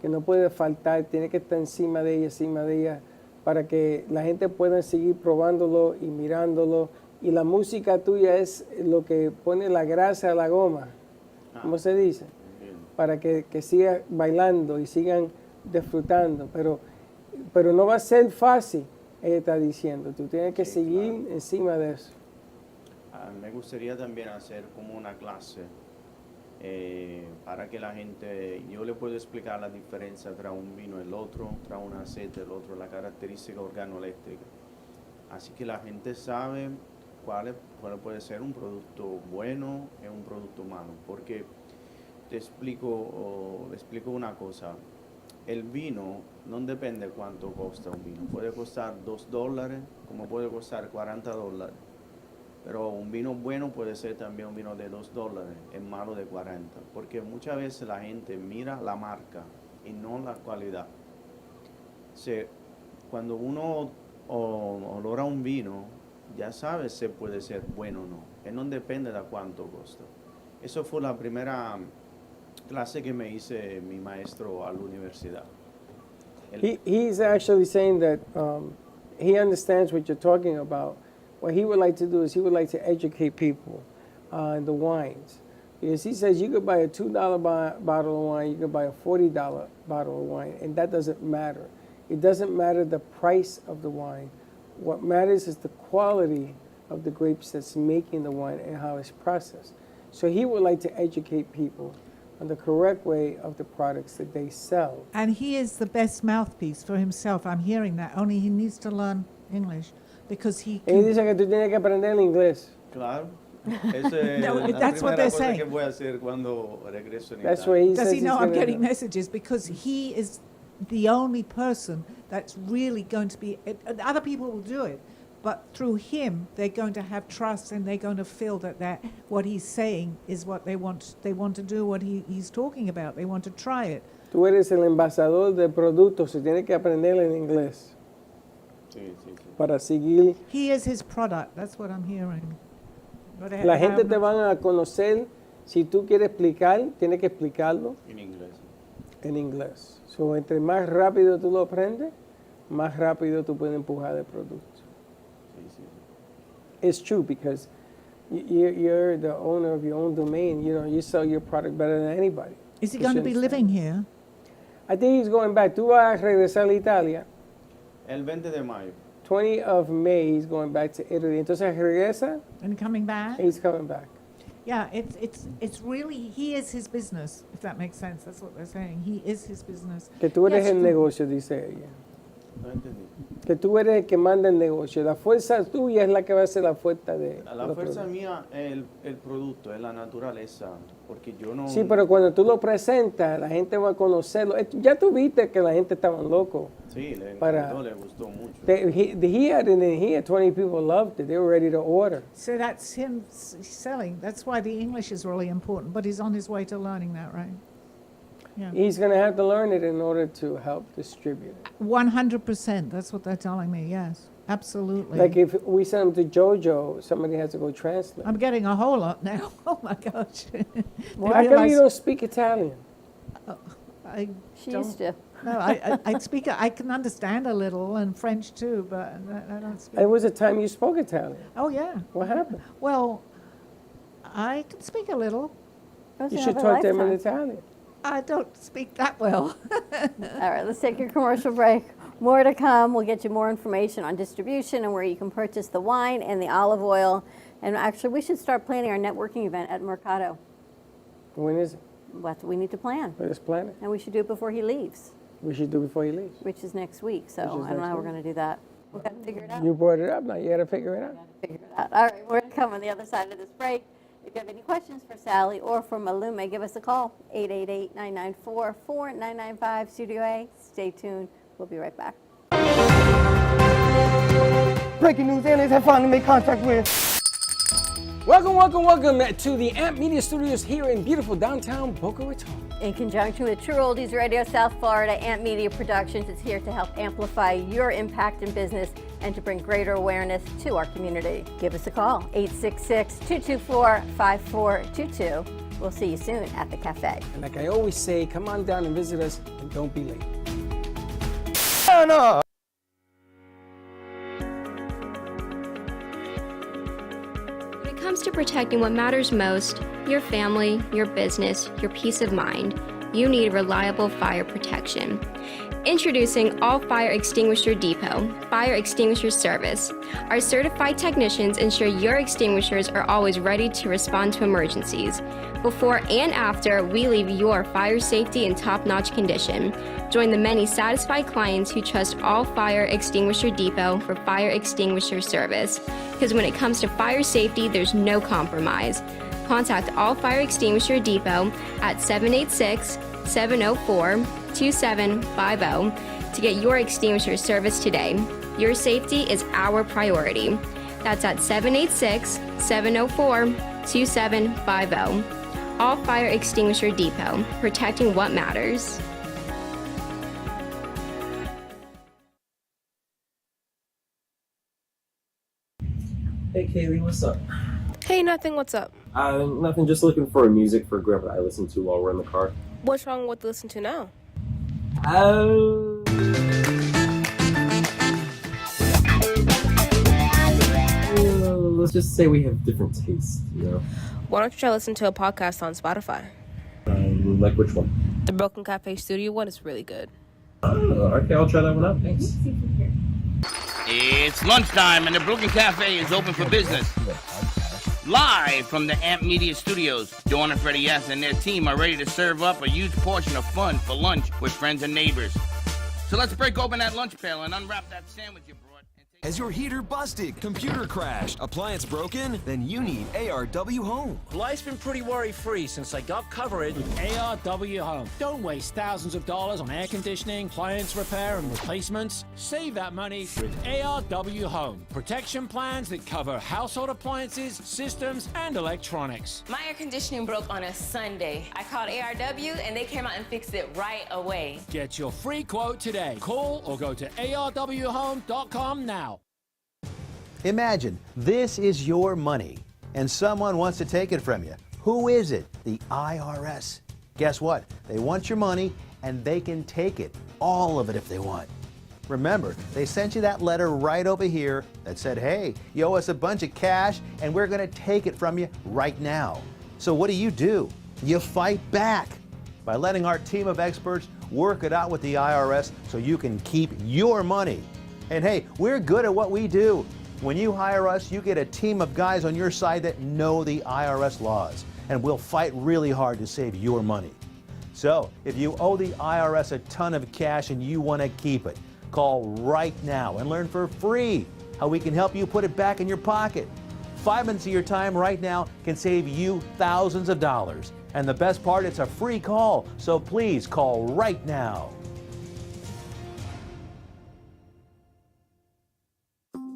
que no puede faltar, tienes que estar encima de ella, para que la gente pueda seguir probándolo y mirándolo. Y la música tuya es lo que pone la grasa a la goma, ¿cómo se dice? Para que sigan bailando y sigan disfrutando, pero no va a ser fácil. Ella está diciendo, tú tienes que seguir encima de eso. Me gustaría también hacer como una clase para que la gente, yo le puedo explicar la diferencia entre un vino y el otro, entre un aceite y el otro, la característica organoeléctrica. Así que la gente sabe cuál puede ser un producto bueno y un producto malo. Porque te explico una cosa. El vino no depende cuánto cuesta un vino. Puede costar $2 como puede costar $40. Pero un vino bueno puede ser también un vino de $2, es malo de 40. Porque muchas veces la gente mira la marca y no la calidad. Cuando uno olora un vino, ya sabe si puede ser bueno o no. Y no depende de cuánto cuesta. Eso fue la primera clase que me hice mi maestro a la universidad. He's actually saying that he understands what you're talking about. What he would like to do is he would like to educate people on the wines. Because he says you could buy a $2 bottle of wine, you could buy a $40 bottle of wine, and that doesn't matter. It doesn't matter the price of the wine. What matters is the quality of the grapes that's making the wine and how it's processed. So he would like to educate people on the correct way of the products that they sell. And he is the best mouthpiece for himself. I'm hearing that. Only he needs to learn English because he Él dice que tú tienes que aprender el inglés. Claro. Eso es No, la that's what primera they're cosa saying. que voy a hacer cuando regreso en That's Italia. what he Does says he he's know I'm gonna getting do. messages? Because he is the only person that's really going to be. Other people will do it, but through him, they're going to have trust and they're going to feel that what he's saying is what they want. They want to do what he's talking about. They want to try it. Tú eres el envasador del producto, se tiene que aprender en inglés Sí, sí, sí. para seguir. He is his product. That's what I'm hearing. But I La gente have te not- van a conocer. Si tú quieres explicar, tienes que explicarlo En inglés. en inglés. So, entre más rápido tú lo aprendes, más rápido tú puedes empujar el producto. Sí, sí. It's true because you're the owner of your own domain. You know, you sell your product better than anybody. Is he going to be living here? I think he's going back. Tú vas a regresar a Italia. El 20 de mayo. 20 of May, he's going back to Italy. Entonces regresa. And coming back? He's coming back. Yeah, it's really, he is his business, if that makes sense. That's what they're saying. He is his business. Que tú eres Yes, el true. negocio, dice ella. No entendí. Que tú eres el que manda el negocio. La fuerza tuya es la que va a ser la fuerza de La los fuerza productos. mía es el producto, es la naturaleza, porque yo no... Sí, pero cuando tú lo presentas, la gente va a conocerlo. Ya tú viste que la gente estaba loco. Sí, le para- encantó, le gustó mucho. He had 20 people loved it. They were ready to order. So that's him selling. That's why the English is really important, but he's on his way to learning that, right? Yeah. He's going to have to learn it in order to help distribute it. 100%. That's what they're telling me. Yes, absolutely. Like if we send them to JoJo, somebody has to go translate. I'm getting a whole lot now. Oh my gosh. Well, how come you don't speak Italian? I She don't- used to. No, I speak. I can understand a little and French too, but I don't speak. There was a time you spoke Italian. Oh yeah. What happened? Well, I can speak a little. Goes You in should another talk to him in lifetime. Italian. I don't speak that well. All right, let's take your commercial break. More to come. We'll get you more information on distribution and where you can purchase the wine and the olive oil. And actually, we should start planning our networking event at Mercado. When is it? What we need to plan. Let's plan it. And we should do it before he leaves, We should do it before he leaves. which is next week. So Which is I don't know next how we're week. going to do that. We've got to figure it out. You brought it up. Now you got to figure it out. Figure it out. All right, we're going to come on the other side of this break. If you have any questions for Sally or for Malume, give us a call, 888-994-4995, Studio A. Stay tuned. We'll be right back. Breaking news, aliens have finally made contact with. Welcome to the Amp Media Studios here in beautiful downtown Boca Raton. In conjunction with True Oldies Radio South Florida, Amp Media Productions is here to help amplify your impact in business and to bring greater awareness to our community. Give us a call, 866-224-5422. We'll see you soon at the cafe. And like I always say, come on down and visit us and don't be late. When it comes to protecting what matters most, your family, your business, your peace of mind, you need reliable fire protection. Introducing All Fire Extinguisher Depot, Fire Extinguisher Service. Our certified technicians ensure your extinguishers are always ready to respond to emergencies. Before and after, we leave your fire safety in top-notch condition. Join the many satisfied clients who trust All Fire Extinguisher Depot for fire extinguisher service. Because when it comes to fire safety, there's no compromise. Contact All Fire Extinguisher Depot at 786-704-2750 to get your extinguisher service today. Your safety is our priority. That's at 786-704-2750. All Fire Extinguisher Depot, protecting what matters. Hey Kaylee, what's up? Hey, nothing. What's up? Nothing, just looking for music for Grandpa I listen to while we're in the car. What's wrong with listen to now? Let's just say we have different tastes, you know? Why don't you try listen to a podcast on Spotify? Like which one? The Broken Cafe Studio one is really good. Okay, I'll try that one out. Thanks. It's lunchtime and the Brooklyn Cafe is open for business. Live from the Amp Media Studios, Dawn and Freddie S. and their team are ready to serve up a huge portion of fun for lunch with friends and neighbors. So let's break open that lunch pail and unwrap that sandwich you brought. Has your heater busted, computer crashed, appliance broken? Then you need ARW Home. Life's been pretty worry-free since I got coverage with ARW Home. Don't waste thousands of dollars on air conditioning, appliance repair, and replacements. Save that money with ARW Home. Protection plans that cover household appliances, systems, and electronics. My air conditioning broke on a Sunday. I called ARW, and they came out and fixed it right away. Get your free quote today. Call or go to arwhome.com now. Imagine this is your money and someone wants to take it from you. Who is it? The IRS. Guess what? They want your money and they can take it, all of it if they want. Remember, they sent you that letter right over here that said, hey, you owe us a bunch of cash and we're going to take it from you right now. So what do? You fight back by letting our team of experts work it out with the IRS so you can keep your money. And hey, we're good at what we do. When you hire us, you get a team of guys on your side that know the IRS laws, and we'll fight really hard to save your money. So, if you owe the IRS a ton of cash and you want to keep it, call right now and learn for free how we can help you put it back in your pocket. 5 minutes of your time right now can save you thousands of dollars. And the best part, it's a free call, so please call right now.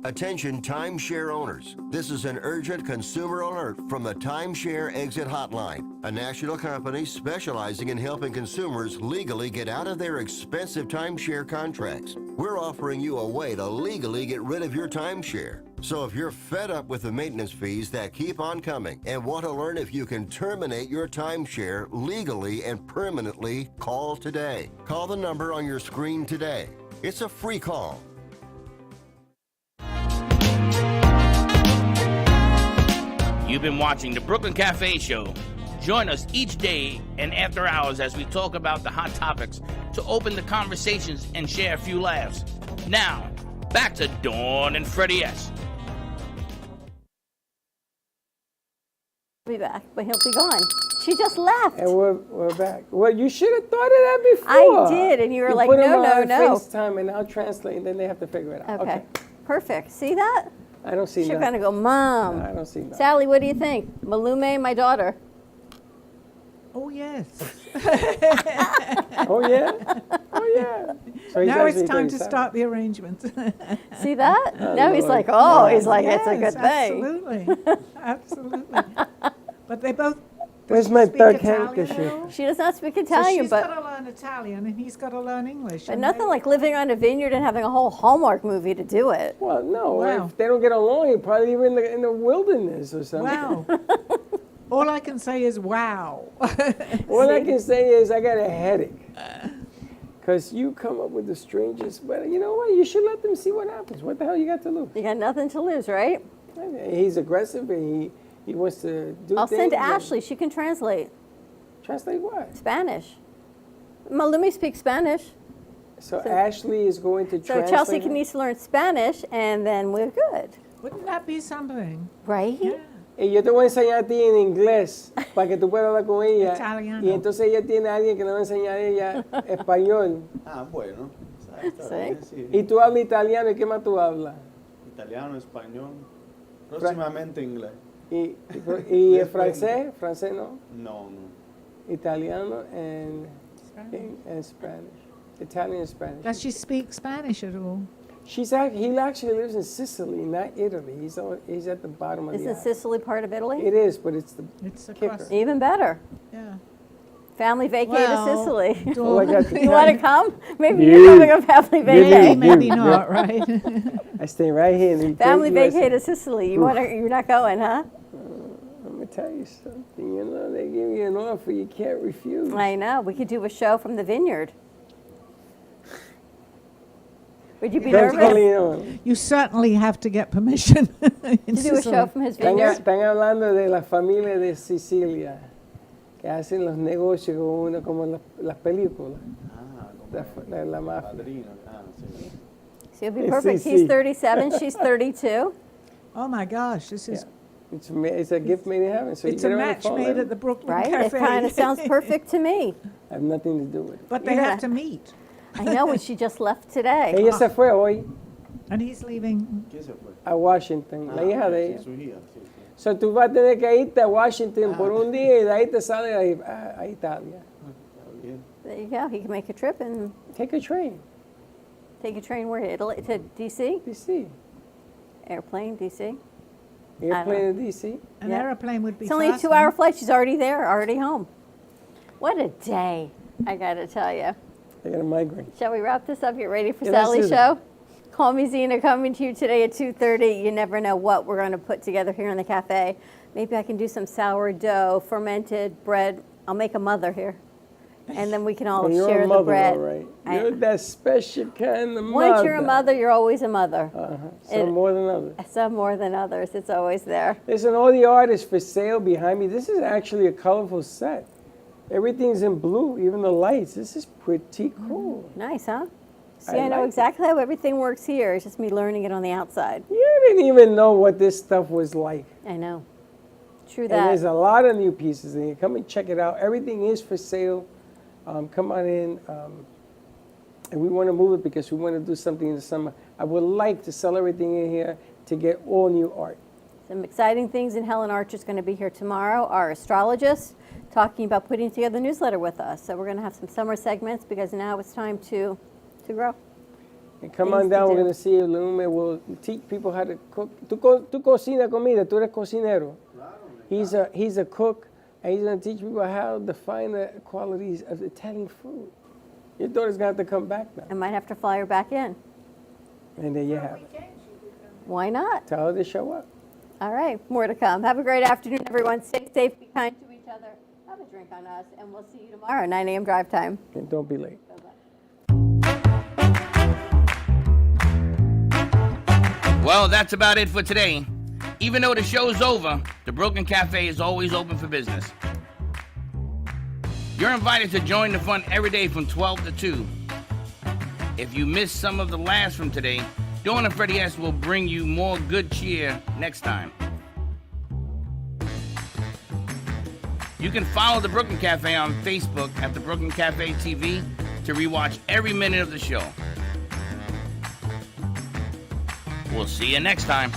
Attention timeshare owners. This is an urgent consumer alert from the Timeshare Exit Hotline, a national company specializing in helping consumers legally get out of their expensive timeshare contracts. We're offering you a way to legally get rid of your timeshare. So if you're fed up with the maintenance fees that keep on coming and want to learn if you can terminate your timeshare legally and permanently, call today. Call the number on your screen today. It's a free call. You've been watching the Brooklyn Cafe Show. Join us each day and after hours as we talk about the hot topics to open the conversations and share a few laughs. Now, back to Dawn and Freddie S. He'll be back, but he'll be gone. She just left. And we're back. Well, you should have thought of that before. I did, and you were like, put them no. on FaceTime, and I'll translate, and then they have to figure it out. Okay. Perfect. See that? I don't see that. She's gonna go, Mom. No, I don't see that. Sally, what do you think? Malume, my daughter. Oh, yes. Oh, yeah? Oh, yeah. So he's now it's actually time to 37. start the arrangements. See that? Oh, now he's Lord. like, oh, Yeah. he's like, Yes, it's a good thing. Absolutely. Absolutely. But they both Where's my speak third Italian handkerchief? at all? She does not speak So Italian, she's but got to learn Italian and he's got to learn English. but and nothing like living on a vineyard and having a whole Hallmark movie to do it. Well, no. Wow. If they don't get along, you probably live in the wilderness or something. Wow. All I can say is wow. All I can say is I got a headache. Because you come up with the strangest, but you know what? You should let them see what happens. What the hell you got to lose? You got nothing to lose, right? He's aggressive and he wants to do I'll things. send and- Ashley. She can translate Translate what? Spanish. Malume speaks Spanish. So Ashley is going to So translate. Chelsea it? needs to learn Spanish, and then we're good. Wouldn't that be something? Right? Y yo te voy a enseñar a ti en inglés para que tú puedas hablar con ella. Italiano. Y entonces ella tiene a alguien que le va a enseñar a ella español. Ah, bueno. Sí. Y tú hablas italiano, ¿y qué más tú hablas? Italiano, español, próximamente inglés. ¿Y el francés? ¿Francés no? No, no. Italiano and Spanish. Italian and Spanish. Does she speak Spanish at all? He actually lives in Sicily, not Italy. He's at the bottom of the Isn't island. Sicily part of Italy? It is, but it's kicker. across. Even better. Yeah. Family vacay to Sicily. Oh, I got You want to come? Maybe you're having a family vacay. Maybe not, right? I stay right here. In the Family great vacay to USA. Sicily. You're not going, huh? I'm going to tell you something. You know, they give you an offer you can't refuse. I know. We could do a show from the vineyard. Would you be nervous? You certainly have to get permission. To do a show from his vineyard? Están hablando de la familia de Sicilia, que hacen los negocios con uno, como las películas. La mafia. So you'll be perfect. He's 37, she's 32. Oh my gosh, this is It's a gift made in heaven. So It's you a get it on the match phone made letter. at the Brooklyn Right? Cafe. It kind of sounds perfect to me. I have nothing to do with it. But they Yeah. have to meet. I know, and she just left today. Ella se fue hoy And he's leaving. a Washington, la hija de ella. So tú vas a tener que irte a Washington por un día y de ahí te sale a Italia. There you go. He can make a trip and Take a train. take a train where? Italy to DC? DC. Airplane, DC? Airplane to DC. An Yeah. aeroplane would be It's only a faster. 2-hour flight. She's already there, already home. What a day, I gotta tell you. I got a migraine. Shall we wrap this up? Get ready for Yeah, let's Sally's do that. show? Call me Zena, coming to you today at 2:30. You never know what we're going to put together here in the cafe. Maybe I can do some sourdough, fermented bread. I'll make a mother here. And then we can all Well, you're share a mother, the bread. all right. You're that special kind of mother. Once you're a mother, you're always a mother. Some more than others. Some more than others. It's always there. Listen, all the art is for sale behind me. This is actually a colorful set. Everything's in blue, even the lights. This is pretty cool. Nice, huh? See, I I know like it. exactly how everything works here. It's just me learning it on the outside. You didn't even know what this stuff was like. I know. True And that. there's a lot of new pieces in here. Come and check it out. Everything is for sale. Come on in. And we want to move it because we want to do something in the summer. I would like to sell everything in here to get all new art. Some exciting things, and Helen Archer's going to be here tomorrow, our astrologist, talking about putting together a newsletter with us. So we're going to have some summer segments because now it's time to grow. And come Things on to down. We're do. going to see you. Lume will teach people how to cook. Tú cocinas comida. Tú eres cocinero. He's a cook, and he's going to teach people how to find the qualities of Italian food. Your daughter's going to have to come back now. I might have to fly her back in. And there you have it. Why not? Tell her to show up. All right, more to come. Have a great afternoon, everyone. Stay safe, be kind to each other. Have a drink on us, and we'll see you tomorrow, 9 a.m. drive time. And don't be late. Well, that's about it for today. Even though the show's over, the Broken Cafe is always open for business. You're invited to join the fun every day from 12 to 2. If you missed some of the laughs from today, Dawn and Freddie S. will bring you more good cheer next time. You can follow the Brooklyn Cafe on Facebook at the Brooklyn Cafe TV to rewatch every minute of the show. We'll see you next time.